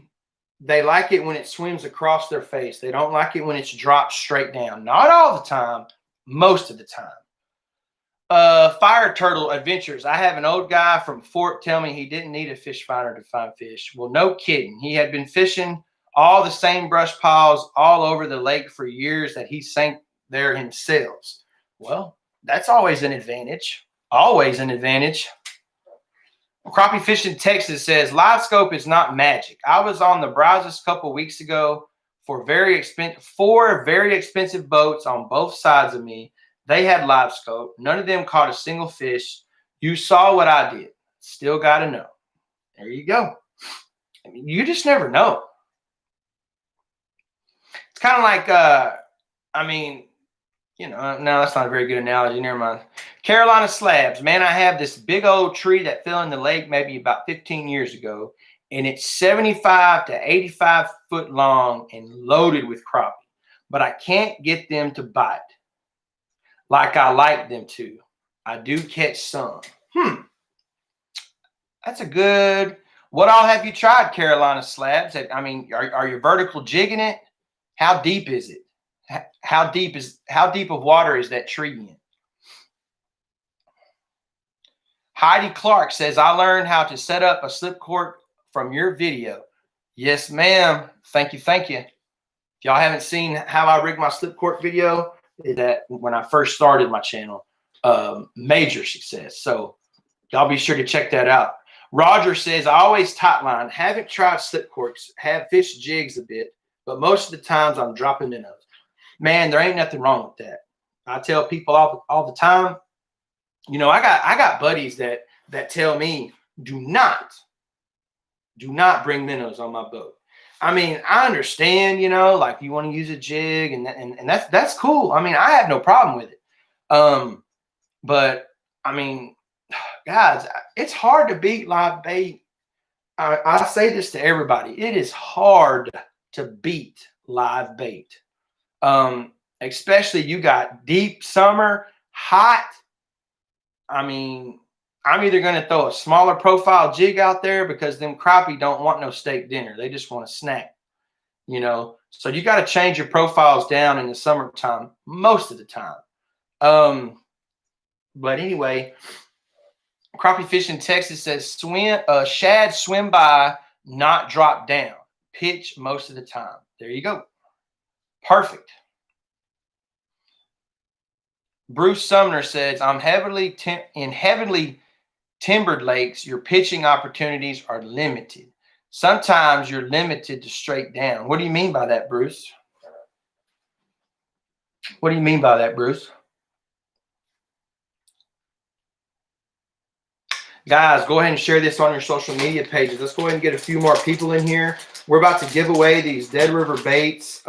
they like it when it swims across their face. They don't like it when it's dropped straight down. Not all the time, most of the time. Fire Turtle Adventures. I have an old guy from Fort tell me he didn't need a fish finder to find fish. Well, no kidding. He had been fishing all the same brush piles all over the lake for years that he sank there himself. Well, that's always an advantage. Always an advantage. Crappie Fishing Texas says, Live Scope is not magic. I was on the Brazos a couple weeks ago for four very expensive boats on both sides of me. They had Live Scope. None of them caught a single fish. You saw what I did. Still got to know. There you go. I mean, you just never know. It's kind of like, I mean, you know, no, that's not a very good analogy. Never mind. Carolina slabs. Man, I have this big old tree that fell in the lake maybe about 15 years ago, and it's 75 to 85 foot long and loaded with crappie, but I can't get them to bite like I like them to. I do catch some. That's a good. What all have you tried, Carolina slabs? I mean, are you vertical jigging it? How deep is it? How deep of water is that tree in? Heidi Clark says, I learned how to set up a slip cork from your video. Yes, ma'am. Thank you. Thank you. If y'all haven't seen how I rig my slip cork video, that when I first started my channel, major success. So y'all be sure to check that out. Roger says, I always tightline. Haven't tried slip corks. Have fish jigs a bit, but most of the times I'm dropping minnows. Man, there ain't nothing wrong with that. I tell people all the time, you know, I got buddies that tell me, do not bring minnows on my boat. I mean, I understand, you know, like you want to use a jig and that's cool. I mean, I have no problem with it. But I mean, guys, it's hard to beat live bait. I say this to everybody. It is hard to beat live bait. Especially you got deep summer, hot. I mean, I'm either going to throw a smaller profile jig out there because them crappie don't want no steak dinner. They just want a snack, you know. So you got to change your profiles down in the summertime most of the time. But anyway, Crappie Fishing Texas says shad swim by, not drop down. Pitch most of the time. There you go. Perfect. Bruce Sumner says, I'm in heavily timbered lakes, your pitching opportunities are limited. Sometimes you're limited to straight down. What do you mean by that, Bruce? What do you mean by that, Bruce? Guys, go ahead and share this on your social media pages. Let's go ahead and get a few more people in here. We're about to give away these Dead River Baits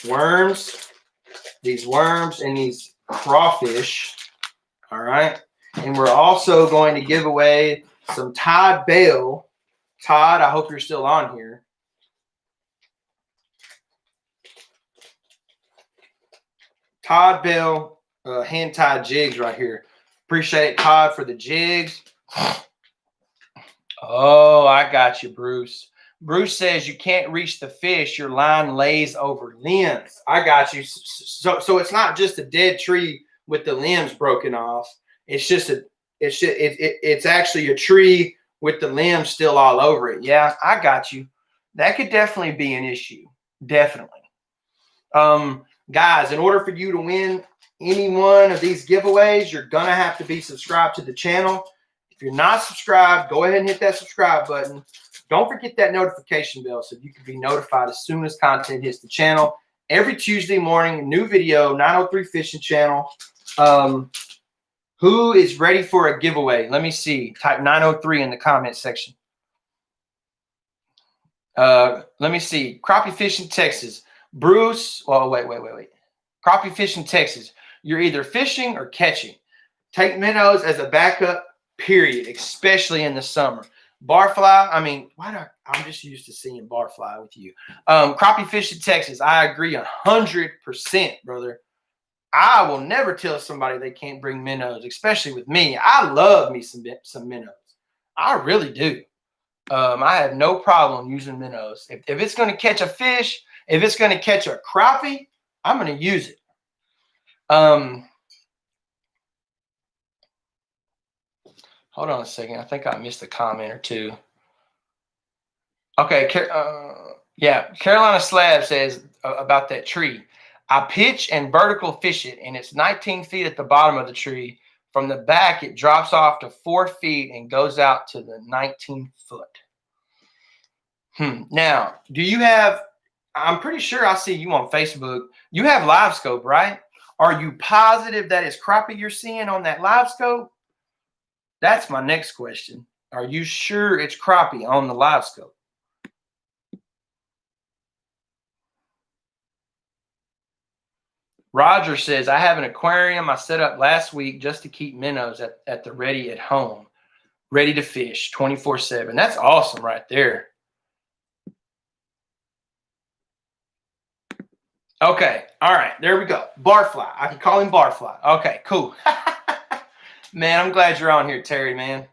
worms. These worms and these crawfish. All right. And we're also going to give away some Todd Bale. Todd, I hope you're still on here. Todd Bale hand-tied jigs right here. Appreciate it, Todd, for the jigs. Oh, I got you, Bruce. Bruce says you can't reach the fish. Your line lays over limbs. I got you. So it's not just a dead tree with the limbs broken off. It's just It's actually a tree with the limbs still all over it. Yeah, I got you. That could definitely be an issue. Definitely. Guys, in order for you to win any one of these giveaways, you're going to have to be subscribed to the channel. If you're not subscribed, go ahead and hit that subscribe button. Don't forget that notification bell so you can be notified as soon as content hits the channel. Every Tuesday morning, new video, 903 Fishing Channel. Who is ready for a giveaway? Let me see. Type 903 in the comment section. Let me see. Crappie Fishing, Texas. Bruce. Oh, wait. Crappie Fishing, Texas. You're either fishing or catching. Take minnows as a backup, period, especially in the summer. Barfly, I mean, I'm just used to seeing barfly with you. Crappie Fishing, Texas. I agree 100%, brother. I will never tell somebody they can't bring minnows, especially with me. I love me some minnows. I really do. I have no problem using minnows. If it's going to catch a fish, if it's going to catch a crappie, I'm going to use it. Hold on a second. I think I missed a comment or two. Okay. Yeah. Carolina Slab says about that tree. I pitch and vertical fish it, and it's 19 feet at the bottom of the tree. From the back, it drops off to 4 feet and goes out to the 19 foot. Now, do you have, I'm pretty sure I see you on Facebook. You have live scope, right? Are you positive that it's crappie you're seeing on that live scope? That's my next question. Are you sure it's crappie on the live scope? Roger says, I have an aquarium I set up last week just to keep minnows at the ready at home, ready to fish 24/7. That's awesome right there. Okay. All right. There we go. Barfly. I can call him Barfly. Okay, cool. Man, I'm glad you're on here, Terry, man.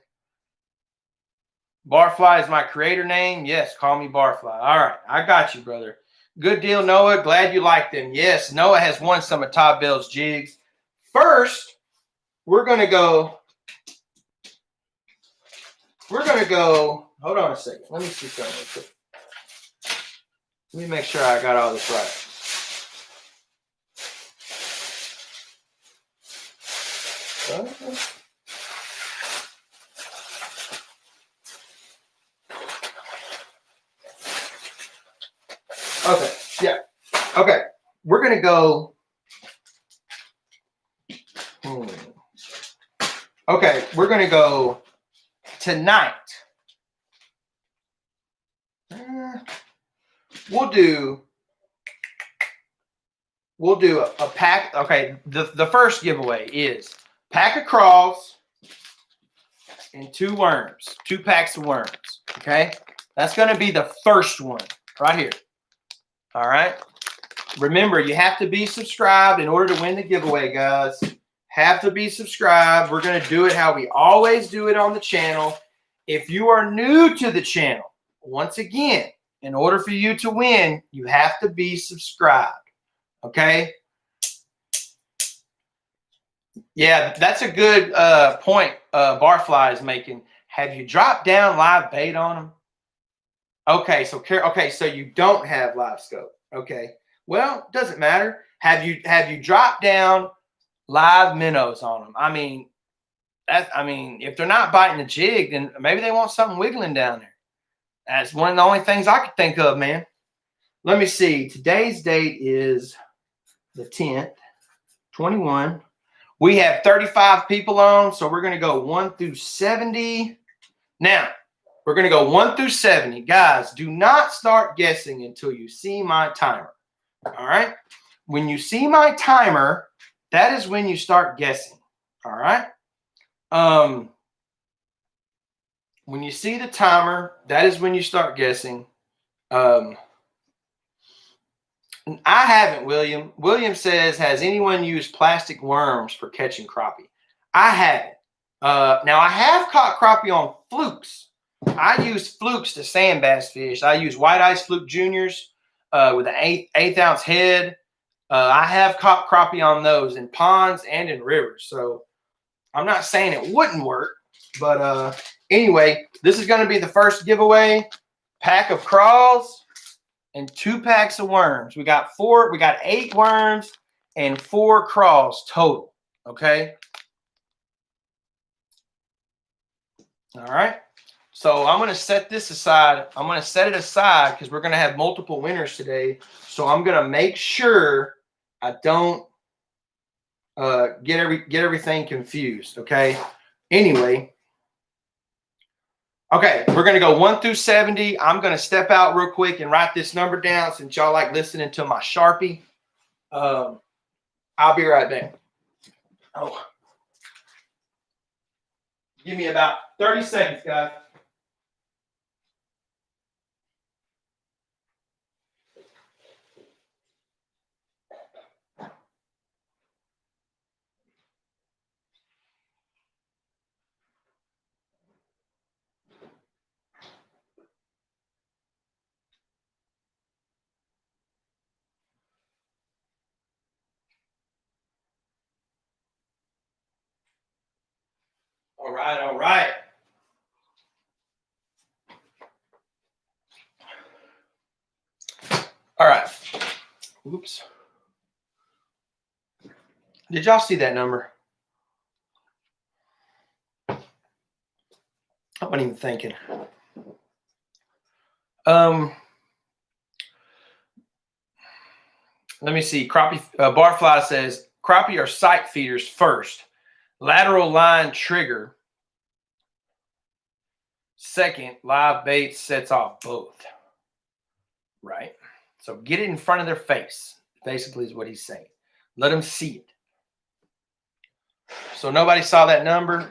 Barfly is my creator name. Yes, call me Barfly. All right. I got you, brother. Good deal, Noah. Glad you like them. Yes, Noah has won some of Todd Bell's jigs. First, we're going to go. Hold on a second. Let me see something real quick. Let me make sure I got all this right. Okay, yeah. Okay, we're going to go. Okay, we're going to go tonight. We'll do a pack. Okay, the first giveaway is pack of crawls and 2 worms, 2 packs of worms. Okay, that's going to be the first one right here. All right. Remember, you have to be subscribed in order to win the giveaway, guys. Have to be subscribed. We're going to do it how we always do it on the channel. If you are new to the channel, once again, in order for you to win, you have to be subscribed. Okay? Yeah, that's a good point Barfly is making. Have you dropped down live bait on them? Okay, so you don't have live scope. Okay. Well, doesn't matter. Have you dropped down live minnows on them? I mean, if they're not biting the jig, then maybe they want something wiggling down there. That's one of the only things I could think of, man. Let me see. Today's date is the 10th, 21. We have 35 people on, so we're going to go 1 through 70. Now, we're going to go 1 through 70. Guys, do not start guessing until you see my timer. All right? When you see my timer, that is when you start guessing. All right? When you see the timer, that is when you start guessing. I haven't, William. William says, has anyone used plastic worms for catching crappie? I haven't. Now, I have caught crappie on flukes. I use flukes to sand bass fish. I use white ice fluke juniors with an eighth ounce head. I have caught crappie on those in ponds and in rivers. So I'm not saying it wouldn't work, but anyway, this is going to be the first giveaway. Pack of crawls and 2 packs of worms. We got 8 worms and 4 crawls total. Okay. All right. So I'm going to set this aside. I'm going to set it aside because we're going to have multiple winners today. So I'm going to make sure I don't get everything confused. Okay. Anyway. Okay, we're going to go 1 through 70. I'm going to step out real quick and write this number down since y'all like listening to my Sharpie. I'll be right back. Oh, give me about 30 seconds, guys. All right, all right. All right. Oops. Did y'all see that number? I wasn't even thinking. Let me see. Crappie Barfly says crappie are sight feeders first. Lateral line trigger. Second, live bait sets off both. Right? So get it in front of their face, basically is what he's saying. Let them see it. So nobody saw that number.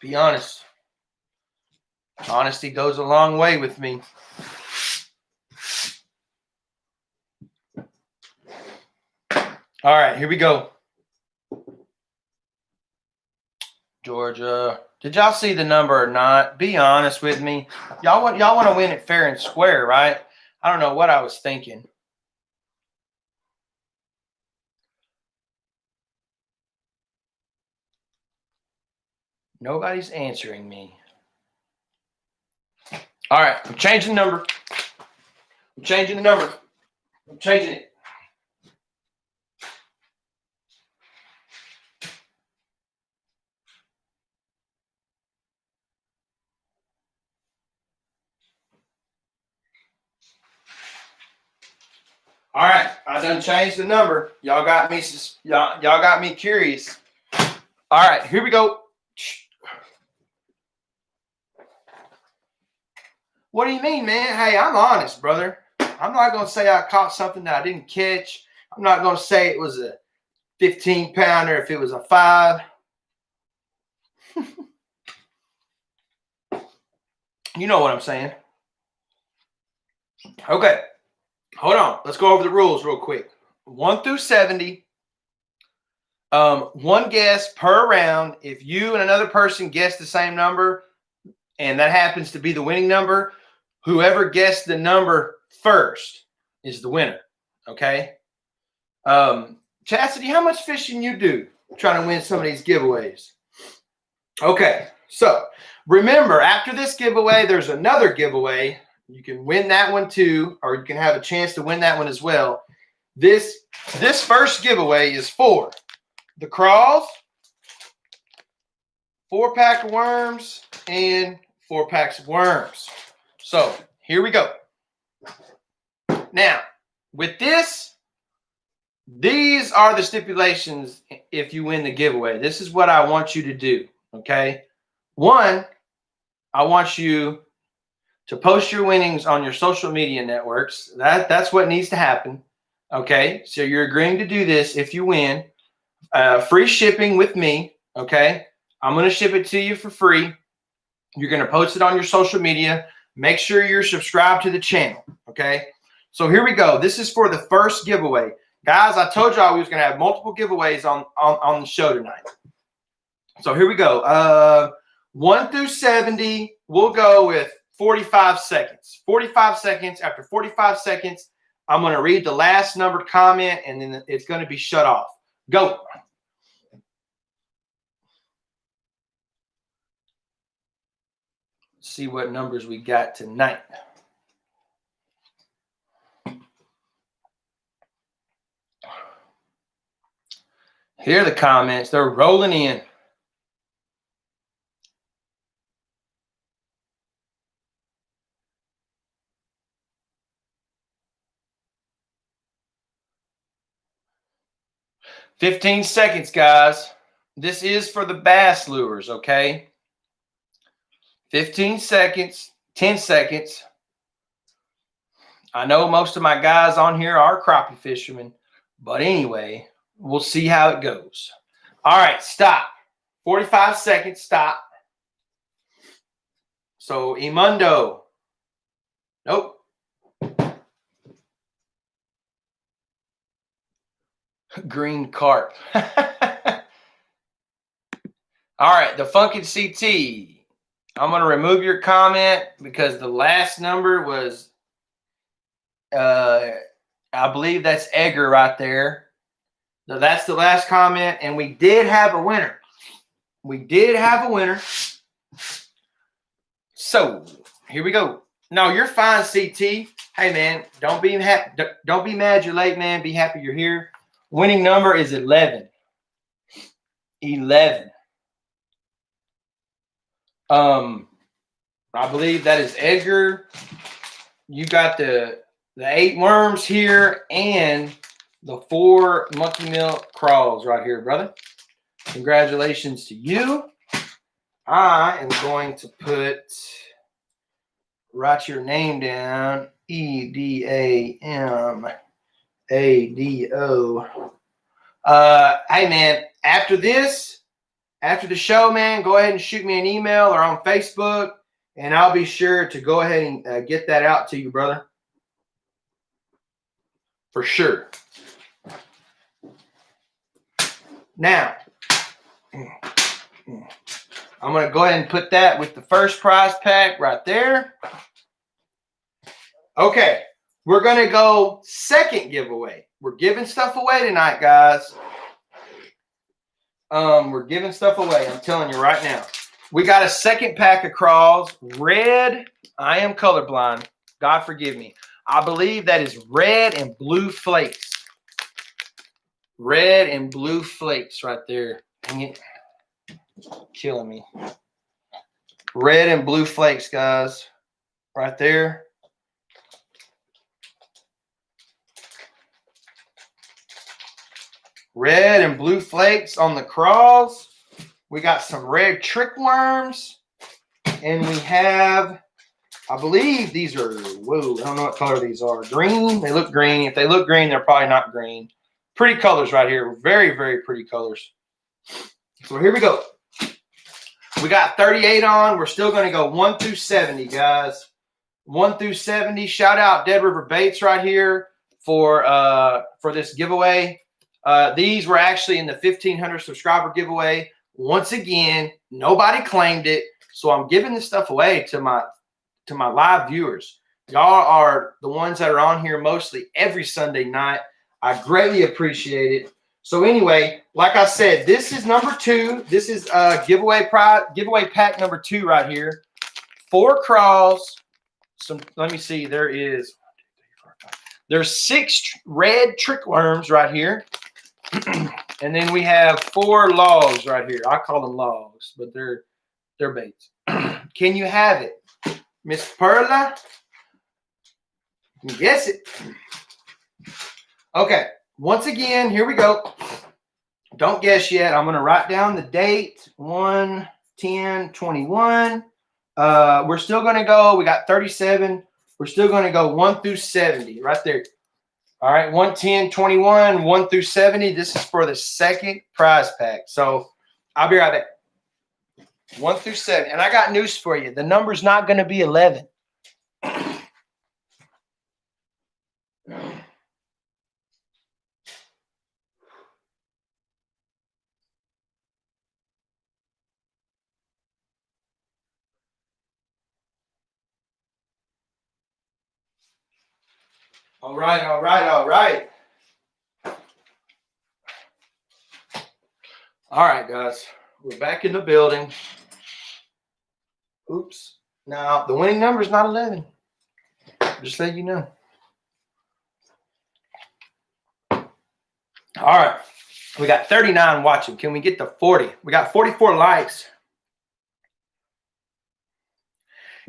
Be honest. Honesty goes a long way with me. All right, here we go. Georgia. Did y'all see the number or not? Be honest with me. Y'all want to win it fair and square, right? I don't know what I was thinking. Nobody's answering me. All right, I'm changing the number. I'm changing the number. I'm changing it. All right, I done changed the number. Y'all got me. Y'all got me curious. All right, here we go. What do you mean, man? Hey, I'm honest, brother. I'm not gonna say I caught something that I didn't catch. I'm not gonna say it was a 15-pounder if it was a 5. You know what I'm saying. Okay. Hold on. Let's go over the rules real quick. 1 through 70. 1 guess per round. If you and another person guess the same number, and that happens to be the winning number, whoever guessed the number first is the winner. Okay. Chastity, how much fishing you do trying to win some of these giveaways? Okay. So remember, after this giveaway, there's another giveaway. You can win that one too, or you can have a chance to win that one as well. This first giveaway is for the crawls, 4-pack of worms, and 4 packs of worms. So here we go. Now, with this, these are the stipulations if you win the giveaway. This is what I want you to do, okay? 1, I want you to post your winnings on your social media networks. That's what needs to happen. Okay, so you're agreeing to do this if you win. Free shipping with me. Okay, I'm going to ship it to you for free. You're going to post it on your social media. Make sure you're subscribed to the channel. Okay, so here we go. This is for the first giveaway. Guys, I told y'all we was going to have multiple giveaways on the show tonight. So here we go. 1 through 70, we'll go with 45 seconds. 45 seconds. After 45 seconds, I'm going to read the last numbered comment, and then it's going to be shut off. Go. See what numbers we got tonight. Here are the comments. They're rolling in. "15 seconds, guys. This is for the bass lures, okay? 15 seconds, 10 seconds. I know most of my guys on here are crappie fishermen, but anyway, we'll see how it goes. All right, stop. 45 seconds, stop. So, Imundo. Nope. Green carp. All right, the Funkin' CT. I'm going to remove your comment because the last number was, I believe that's Edgar right there. So that's the last comment, and we did have a winner. We did have a winner. So here we go. No, you're fine, CT. Hey man, don't be mad you're late, man. Be happy you're here. Winning number is 11. 11. I believe that is Edgar. You got the 8 worms here and the 4 monkey milk crawls right here, brother. Congratulations to you. I am going to write your name down. EDAMADO. Hey man, after the show, man, go ahead and shoot me an email or on Facebook, and I'll be sure to go ahead and get that out to you, brother. For sure. Now, I'm going to go ahead and put that with the first prize pack right there. Okay, we're going to go second giveaway. We're giving stuff away tonight, guys. We're giving stuff away. I'm telling you right now. We got a second pack of crawls. Red. I am colorblind. God forgive me. I believe that is red and blue flakes. Red and blue flakes right there. Dang it. Killing me. Red and blue flakes, guys. Right there. Red and blue flakes on the crawls. We got some red trick worms. And we have, I believe these are, whoa, I don't know what color these are. Green. They look green. If they look green, they're probably not green. Pretty colors right here. Very, very pretty colors. So here we go. We got 38 on. We're still going to go 1 through 70, guys. 1 through 70. Shout out Dead River Baits right here for this giveaway. These were actually in the 1,500 subscriber giveaway. Once again, nobody claimed it, so I'm giving this stuff away to my live viewers. Y'all are the ones that are on here mostly every Sunday night. I greatly appreciate it. So anyway, like I said, this is number 2. This is giveaway pack number 2 right here. 4 crawls. Let me see. There's 6 red trick worms right here. And then we have 4 logs right here. I call them logs, but they're baits. Can you have it, Miss Perla? Can you guess it? Okay. Once again, here we go. Don't guess yet. I'm going to write down the date. 1/10/21. We're still going to go. We got 37. We're still going to go 1 through 70 right there. All right, 1/10/21, 1 through 70. This is for the second prize pack. So I'll be right back. 1 through 7. And I got news for you. The number's not going to be 11. All right, all right, all right. All right, guys. We're back in the building. Oops. Now, the winning number is not 11. Just let you know. All right. We got 39 watching. Can we get to 40? We got 44 likes.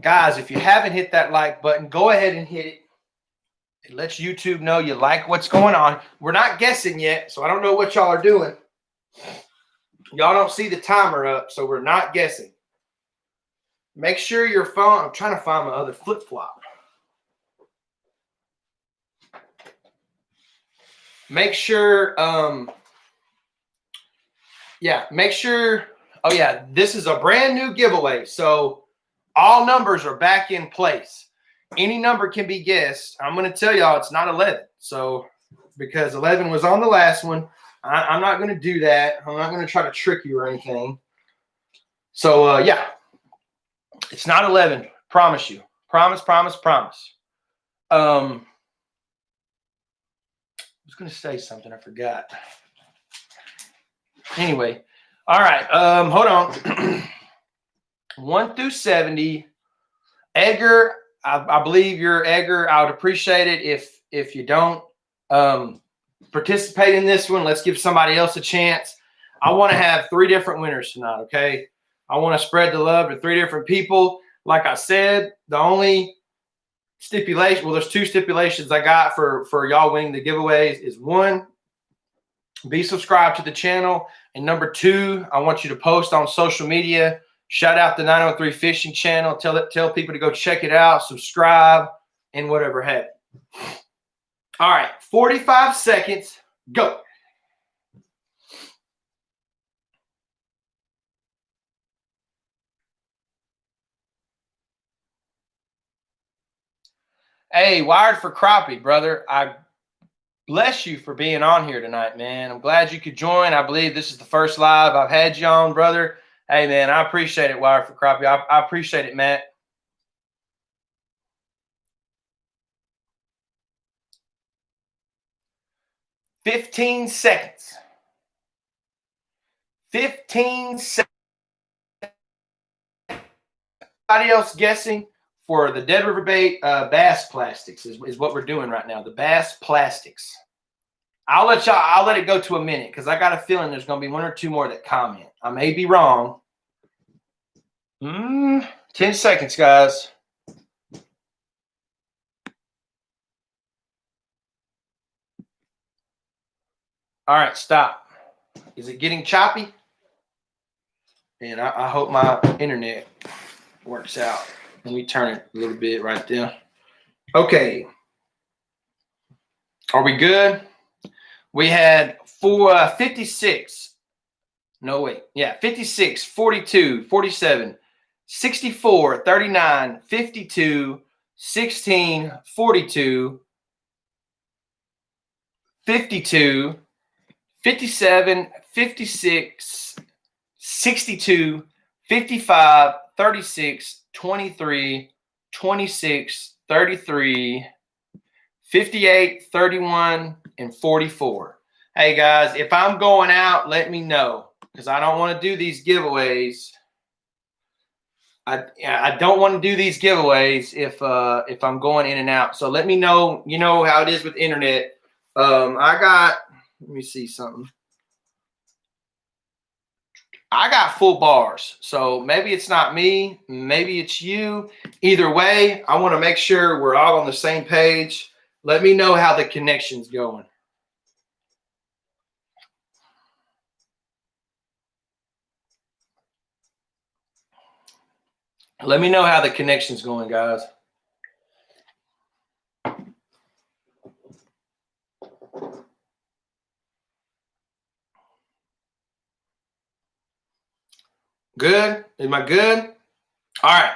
Guys, if you haven't hit that like button, go ahead and hit it. It lets YouTube know you like what's going on. We're not guessing yet, so I don't know what y'all are doing. Y'all don't see the timer up, so we're not guessing. Make sure your phone, I'm trying to find my other flip-flop. Make sure, make sure, oh yeah, this is a brand new giveaway. So all numbers are back in place. Any number can be guessed. I'm going to tell y'all it's not 11. So because 11 was on the last one, I'm not going to do that. I'm not going to try to trick you or anything. So yeah, it's not 11. Promise you. Promise, promise, promise. I was going to say something. I forgot. Anyway. All right. Hold on. 1 through 70. Edgar, I believe you're Edgar. I would appreciate it if you don't participate in this one. Let's give somebody else a chance. I want to have 3 different winners tonight, okay? I want to spread the love to 3 different people. Like I said, the only stipulation, well, there's 2 stipulations I got for y'all winning the giveaways is 1, be subscribed to the channel, and number 2, I want you to post on social media. Shout out the 903 Fishing channel. Tell people to go check it out, subscribe, and whatever have you. All right, 45 seconds, go. Hey, Wired for Crappie, brother. I bless you for being on here tonight, man. I'm glad you could join. I believe this is the first live I've had you on, brother. Hey, man, I appreciate it, Wired for Crappie. I appreciate it, Matt. "15 seconds. 15 seconds. Anybody else guessing for the Dead River Bait bass plastics is what we're doing right now. The bass plastics. I'll let it go to a minute because I got a feeling there's going to be 1 or 2 more that comment. I may be wrong. 10 seconds, guys. All right, stop. Is it getting choppy? And I hope my internet works out. Let me turn it a little bit right there. Okay. Are we good? We had 56. No, wait. Yeah, 56, 42, 47, 64, 39, 52, 16, 42, 52, 57, 56, 62, 55, 36, 23, 26, 33, 58, 31, and 44. Hey, guys, if I'm going out, let me know because I don't want to do these giveaways. I don't want to do these giveaways if I'm going in and out. So let me know. You know how it is with internet. Let me see something. I got full bars. So maybe it's not me. Maybe it's you. Either way, I want to make sure we're all on the same page. Let me know how the connection's going. Let me know how the connection's going, guys. Good? Am I good? All right.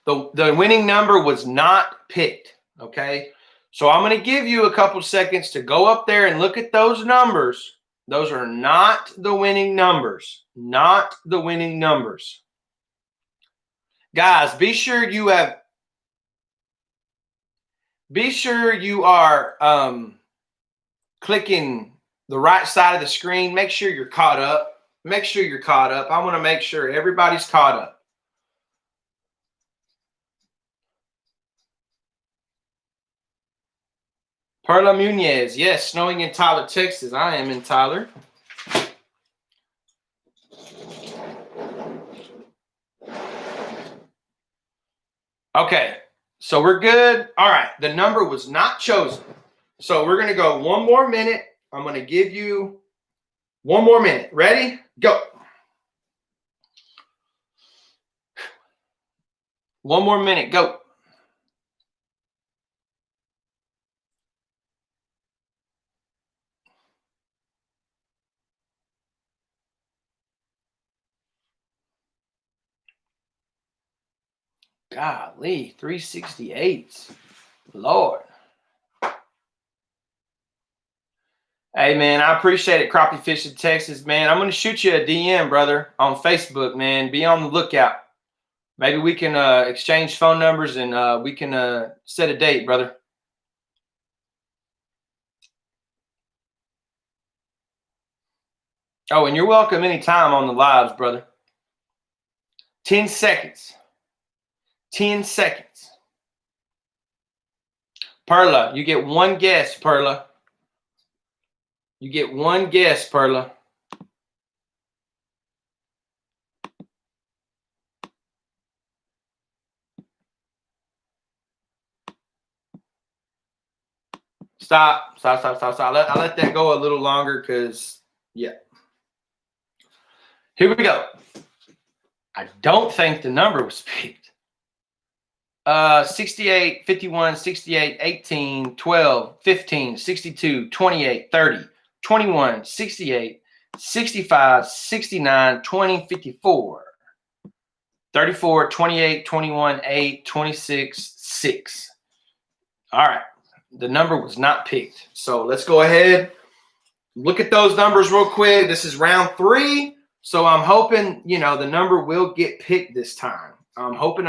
The winning number was not picked, okay? So I'm going to give you a couple seconds to go up there and look at those numbers. Those are not the winning numbers. Not the winning numbers. Guys, be sure you are clicking the right side of the screen. Make sure you're caught up. Make sure you're caught up. I want to make sure everybody's caught up. Perla Munez. Yes, snowing in Tyler, Texas. I am in Tyler. Okay, so we're good. All right, the number was not chosen. So we're going to go 1 more minute. I'm going to give you 1 more minute. Ready? Go. 1 more minute. Go. Golly, 368. Lord. Hey, man, I appreciate it, Crappie Fishing Texas, man. I'm going to shoot you a DM, brother, on Facebook, man. Be on the lookout. Maybe we can exchange phone numbers and we can set a date, brother. Oh, and you're welcome anytime on the lives, brother. 10 seconds. 10 seconds. Perla, you get 1 guess, Perla. You get 1 guess, Perla. Stop. I let that go a little longer because, yeah. Here we go. I don't think the number was picked. 68, 51, 68, 18, 12, 15, 62, 28, 30, 21, 68, 65, 69, 20, 54, 34, 28, 21, 8, 26, 6. All right. The number was not picked. So let's go ahead. Look at those numbers real quick. This is round 3. So I'm hoping, you know, the number will get picked this time. I'm hoping.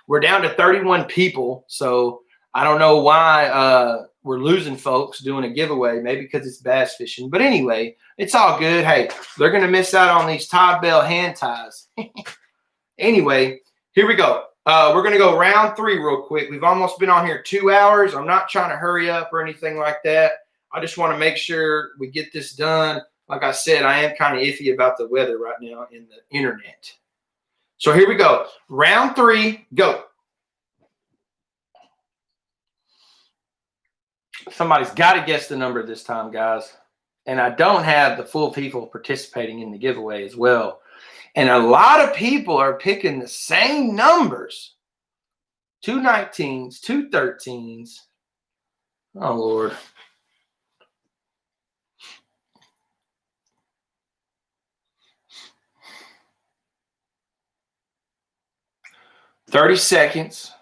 We're down to 31 people. So I don't know why we're losing folks doing a giveaway. Maybe because it's bass fishing. But anyway, it's all good. Hey, they're going to miss out on these Todd Bell hand ties. Anyway, here we go. We're going to go round 3 real quick. We've almost been on here 2 hours. I'm not trying to hurry up or anything like that. I just want to make sure we get this done. Like I said, I am kind of iffy about the weather right now in the internet. So here we go. Round 3, go. Somebody's got to guess the number this time, guys. And I don't have the full people participating in the giveaway as well. And a lot of people are picking the same numbers. 2 19s, 2 13s. Oh, Lord. $30 seconds.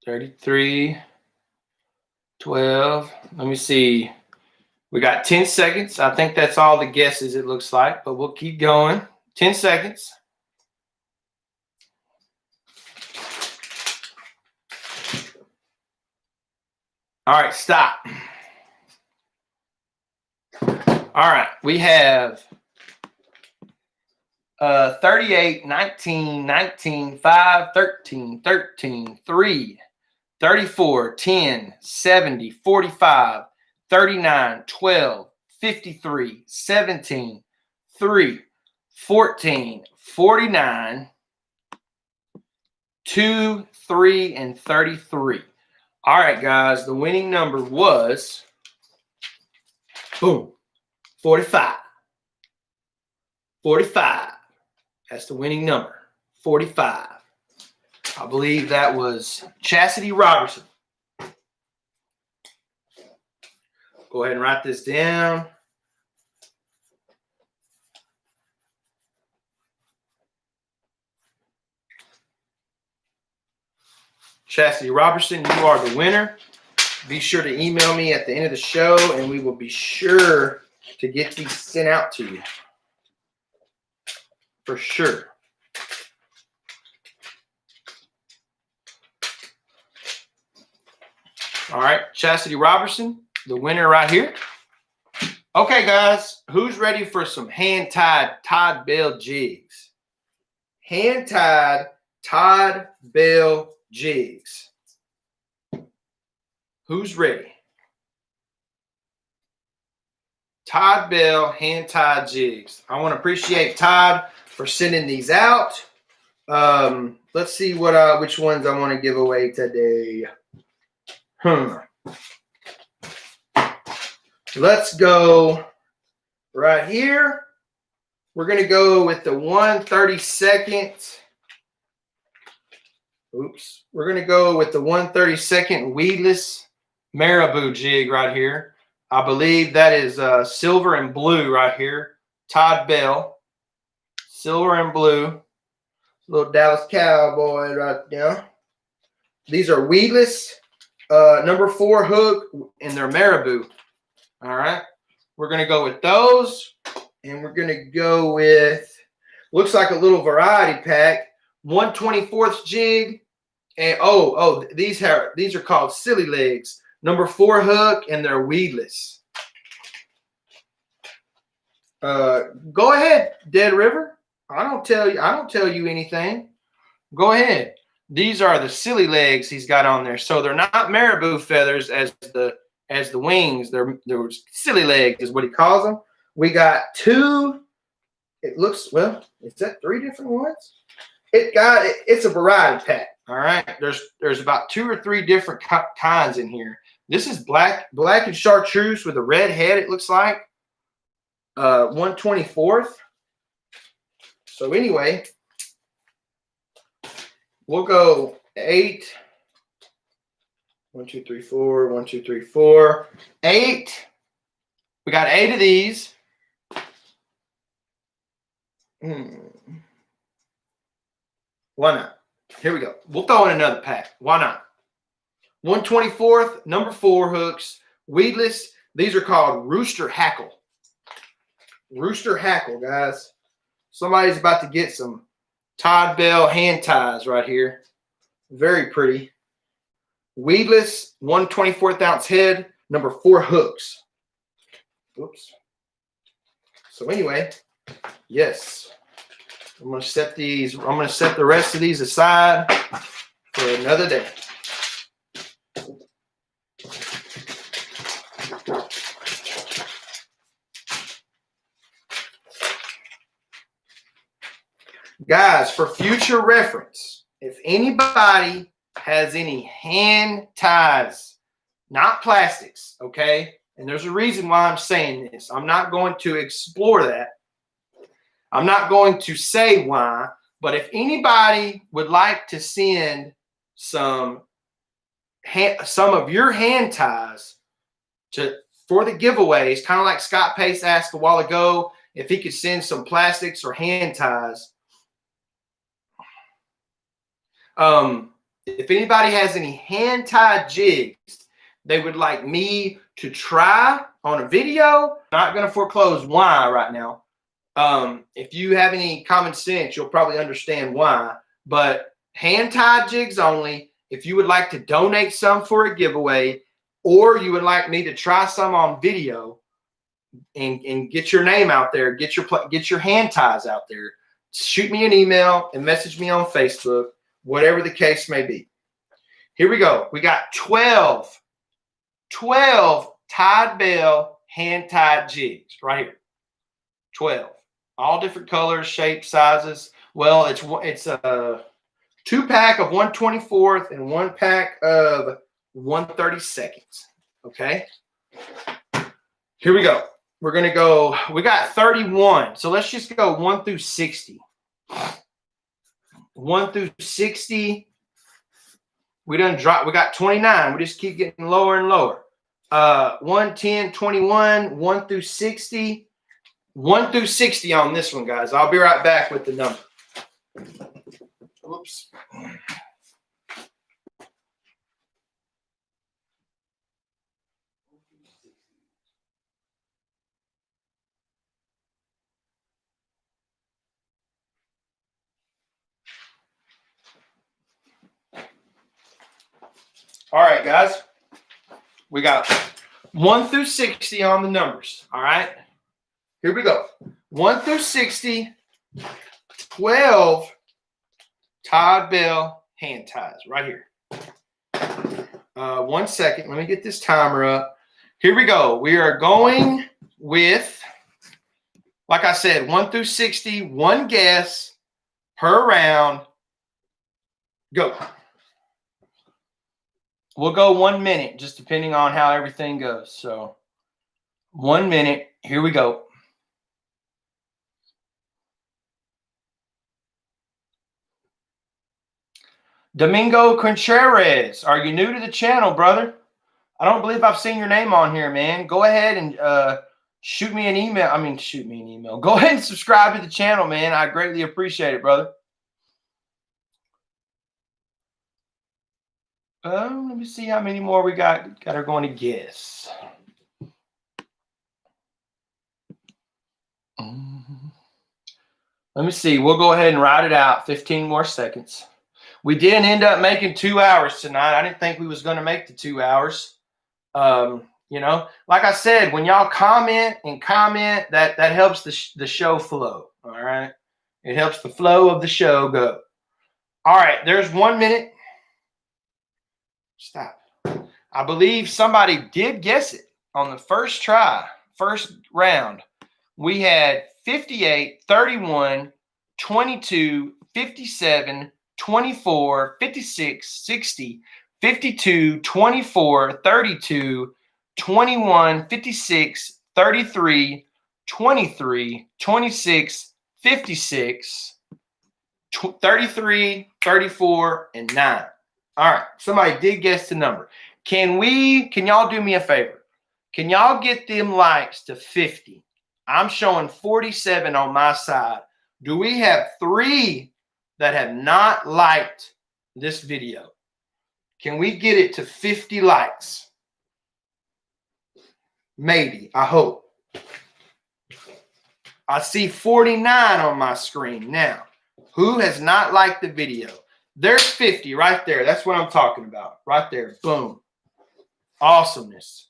$33, 12. Let me see. We got 10 seconds. I think that's all the guesses it looks like, but we'll keep going. 10 seconds. All right, stop. All right, we have 38, 19, 19, 5, 13, 13, 3, 34, 10, 70, 45, 39, 12, 53, 17, 3, 14, 49, 2, 3, and 33. All right, guys, the winning number was, boom, 45. 45. That's the winning number, 45. I believe that was Chastity Robertson. Go ahead and write this down. Chastity Robertson, you are the winner. Be sure to email me at the end of the show, and we will be sure to get these sent out to you. For sure. All right, Chastity Robertson, the winner right here. Okay, guys, who's ready for some hand-tied Todd Bell jigs? Hand-tied Todd Bell jigs. Who's ready? Todd Bell hand-tied jigs. I want to appreciate Todd for sending these out. Let's see which ones I want to give away today. Let's go right here. We're going to go with the 132nd. Oops. We're going to go with the 132nd weedless marabou jig right here. I believe that is silver and blue right here. Todd Bell. Silver and blue. Little Dallas Cowboy right there. These are weedless. Number 4 hook, and they're marabou. All right. We're going to go with those. And we're going to go with, looks like a little variety pack. 1/24 jig. And these are called silly legs. Number 4 hook, and they're weedless. Go ahead, Dead River. I don't tell you anything. Go ahead. These are the silly legs he's got on there. So they're not marabou feathers as the wings. They're silly legs is what he calls them. We got 2. It looks, well, is that 3 different ones? It's a variety pack. All right. There's about 2 or 3 different kinds in here. This is black and chartreuse with a red head, it looks like. 1/24. So anyway, we'll go 8. 1, 2, 3, 4. 1, 2, 3, 4. 8. We got 8 of these. Why not? Here we go. We'll throw in another pack. Why not? 1/24, number 4 hooks, weedless. These are called Rooster Hackle. Rooster Hackle, guys. Somebody's about to get some Todd Bell hand ties right here. Very pretty. Weedless, 1/24 ounce head, number 4 hooks. Oops. So anyway, yes. I'm going to set the rest of these aside for another day. Guys, for future reference, if anybody has any hand ties, not plastics, okay? And there's a reason why I'm saying this. I'm not going to explore that. I'm not going to say why, but if anybody would like to send some of your hand ties for the giveaways, kind of like Scott Pace asked a while ago, if he could send some plastics or hand ties. If anybody has any hand-tied jigs they would like me to try on a video, I'm not going to foreclose why right now. If you have any common sense, you'll probably understand why. But hand-tied jigs only. If you would like to donate some for a giveaway, or you would like me to try some on video and get your name out there, get your hand ties out there, shoot me an email and message me on Facebook. Whatever the case may be. Here we go. We got 12 Todd Bell hand-tied jigs right here. 12. All different colors, shapes, sizes. Well, it's a 2-pack of 1/24 and 1 pack of 1/32. Okay. Here we go. We're going to go. We got 31. So let's just go 1 through 60. 1 through 60. We done drop. We got 29. We just keep getting lower and lower. 1, 10, 21, 1 through 60. 1 through 60 on this one, guys. I'll be right back with the number. Oops. All right, guys. We got 1 through 60 on the numbers. All right. Here we go. 1 through 60, 12 Todd Bell hand ties right here. 1 second. Let me get this timer up. Here we go. We are going with, like I said, 1 through 60, one guess per round. Go. We'll go 1 minute, just depending on how everything goes. So 1 minute. Here we go. Domingo Contreras, are you new to the channel, brother? I don't believe I've seen your name on here, man. Go ahead and shoot me an email. Go ahead and subscribe to the channel, man. I greatly appreciate it, brother. Let me see how many more we got are going to guess. Let me see. We'll go ahead and ride it out. 15 more seconds. We didn't end up making 2 hours tonight. I didn't think we was going to make the 2 hours. You know, like I said, when y'all comment, that helps the show flow. All right. It helps the flow of the show go. All right. There's 1 minute. Stop. I believe somebody did guess it on the first try, first round. We had 58, 31, 22, 57, 24, 56, 60, 52, 24, 32, 21, 56, 33, 23, 26, 56, 33, 34, and 9. All right. Somebody did guess the number. Can y'all do me a favor? Can y'all get them likes to 50? I'm showing 47 on my side. Do we have 3 that have not liked this video? Can we get it to 50 likes? Maybe. I hope. I see 49 on my screen now. Who has not liked the video? There's 50 right there. That's what I'm talking about. Right there. Boom. Awesomeness.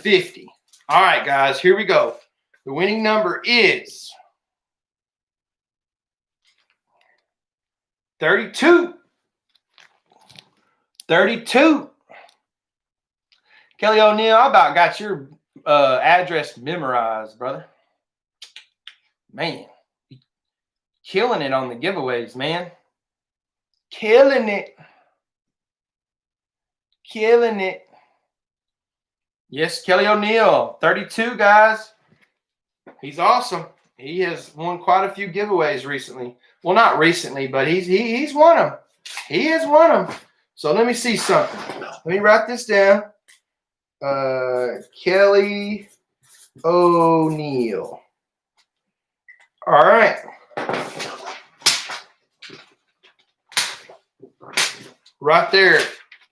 50. All right, guys. Here we go. The winning number is 32. 32. Kelly O'Neill, I about got your address memorized, brother. Man. Killing it on the giveaways, man. Killing it. Killing it. Yes, Kelly O'Neill, 32, guys. He's awesome. He has won quite a few giveaways recently. Well, not recently, but he's won them. He has won them. So let me see something. Let me write this down. Kelly O'Neill. All right. Right there,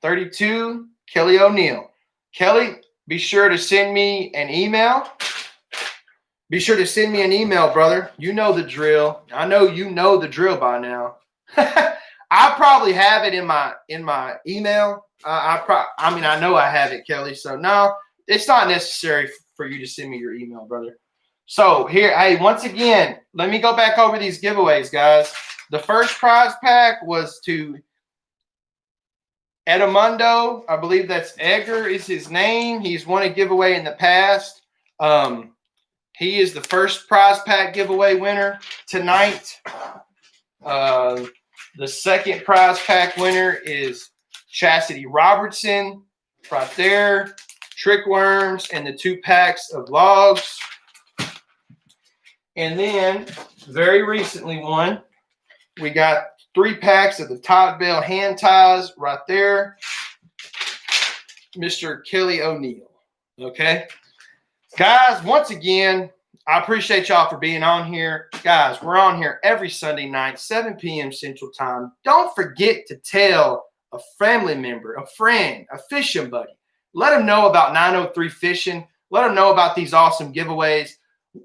32, Kelly O'Neill. Kelly, be sure to send me an email. Be sure to send me an email, brother. You know the drill. I know you know the drill by now. I probably have it in my email. I know I have it, Kelly. So no, it's not necessary for you to send me your email, brother. So here, hey, once again, let me go back over these giveaways, guys. The first prize pack was to Edmundo, I believe that's Edgar is his name. He's won a giveaway in the past. He is the first prize pack giveaway winner tonight. The second prize pack winner is Chastity Robertson, right there. Trick worms and the 2 packs of logs. And then, very recently won, we got 3 packs of the Todd Bell hand ties right there. Mr. Kelly O'Neill. Okay. Guys, once again, I appreciate y'all for being on here. Guys, we're on here every Sunday night, 7 p.m. Central Time. Don't forget to tell a family member, a friend, a fishing buddy. Let them know about 903 Fishing. Let them know about these awesome giveaways.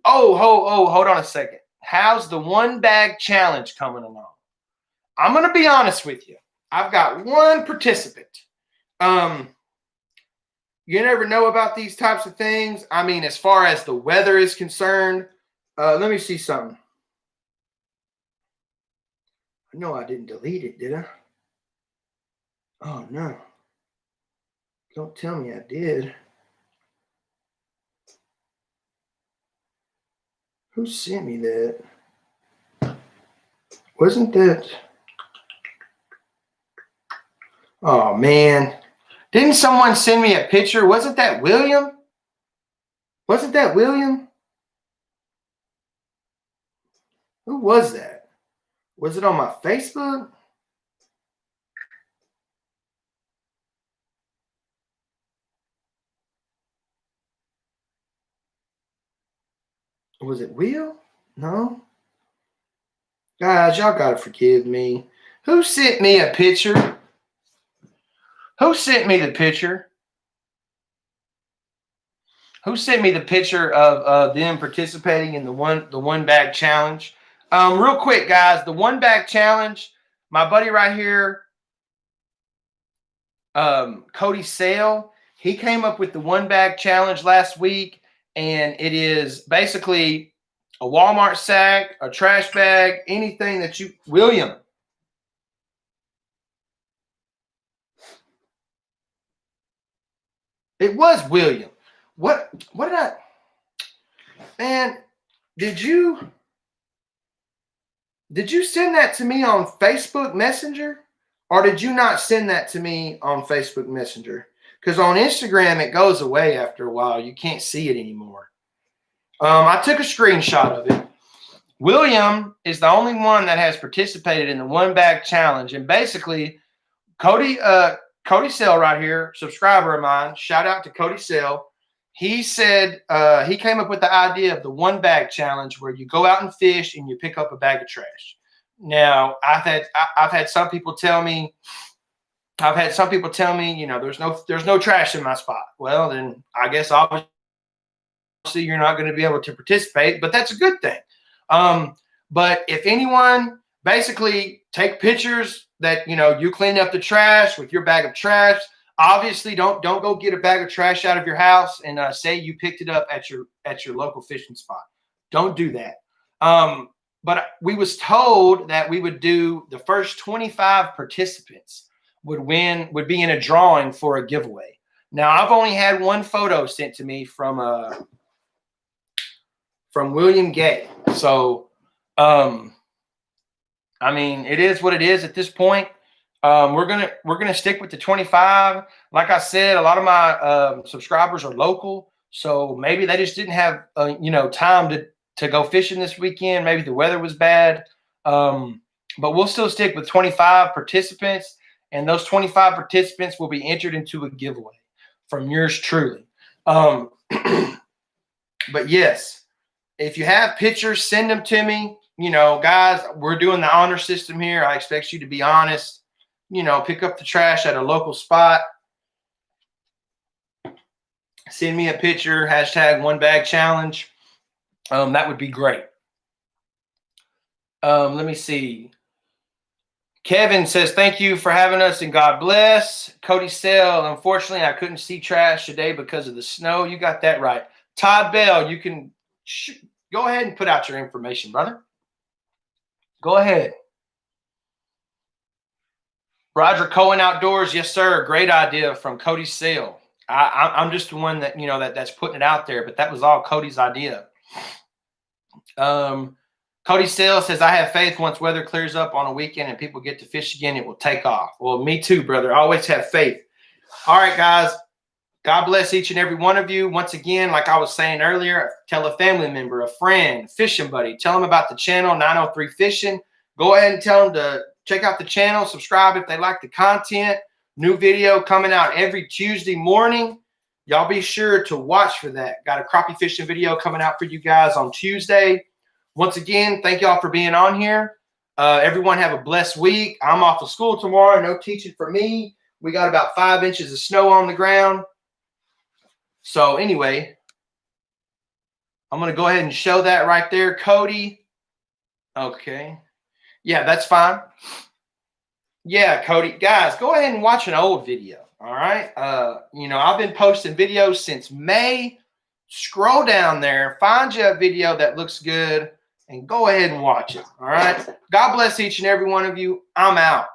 Oh, hold on a second. How's the 1 bag challenge coming along? I'm going to be honest with you. I've got 1 participant. You never know about these types of things. I mean, as far as the weather is concerned, let me see something. No, I didn't delete it, did I? Oh, no. Don't tell me I did. Who sent me that? Wasn't that? Oh, man. Didn't someone send me a picture? Wasn't that William? Wasn't that William? Who was that? Was it on my Facebook? Was it Will? No. Guys, y'all got to forgive me. Who sent me a picture? Who sent me the picture? Who sent me the picture of them participating in the one bag challenge? Real quick, guys, the one bag challenge. My buddy right here, Cody Sale, he came up with the one bag challenge last week, and it is basically a Walmart sack, a trash bag, anything that you, William. It was William. What did I, man, did you send that to me on Facebook Messenger? Or did you not send that to me on Facebook Messenger? Because on Instagram, it goes away after a while. You can't see it anymore. I took a screenshot of it. William is the only one that has participated in the one bag challenge. And basically, Cody Sell right here, subscriber of mine, shout out to Cody Sell. He said he came up with the idea of the one bag challenge where you go out and fish and you pick up a bag of trash. Now, I've had some people tell me, you know, there's no trash in my spot. Well, then I guess obviously you're not going to be able to participate, but that's a good thing. But if anyone, basically take pictures that, you know, you clean up the trash with your bag of trash. Obviously, don't go get a bag of trash out of your house and say you picked it up at your local fishing spot. Don't do that. But we was told that we would do the first 25 participants would be in a drawing for a giveaway. Now, I've only had one photo sent to me from William Gay. So, I mean, it is what it is at this point. We're gonna stick with the 25. Like I said, a lot of my subscribers are local, so maybe they just didn't have time to go fishing this weekend. Maybe the weather was bad, but we'll still stick with 25 participants, and those 25 participants will be entered into a giveaway from yours truly. But yes, if you have pictures, send them to me. You know, guys, we're doing the honor system here. I expect you to be honest. You know, pick up the trash at a local spot. Send me a picture, hashtag one bag challenge. That would be great. Let me see. Kevin says, thank you for having us and God bless. Cody Sell, unfortunately, I couldn't see trash today because of the snow. You got that right. Todd Bell, you can go ahead and put out your information, brother. Go ahead. Roger Cohen Outdoors, yes, sir. Great idea from Cody Sale. I'm just the one that, you know, that's putting it out there, but that was all Cody's idea. Cody Sale says, I have faith once weather clears up on a weekend and people get to fish again, it will take off. Well, me too, brother. I always have faith. All right, guys. God bless each and every one of you. Once again, like I was saying earlier, tell a family member, a friend, fishing buddy. Tell them about the channel, 903 Fishing. Go ahead and tell them to check out the channel, subscribe if they like the content. New video coming out every Tuesday morning. Y'all be sure to watch for that. Got a crappie fishing video coming out for you guys on Tuesday. Once again, thank y'all for being on here. Everyone have a blessed week. I'm off of school tomorrow. No teaching for me. We got about 5 inches of snow on the ground. So anyway, I'm going to go ahead and show that right there, Cody. Okay. Yeah, that's fine. Yeah, Cody. Guys, go ahead and watch an old video. All right. You know, I've been posting videos since May. Scroll down there, find you a video that looks good, and go ahead and watch it. All right. God bless each and every one of you. I'm out.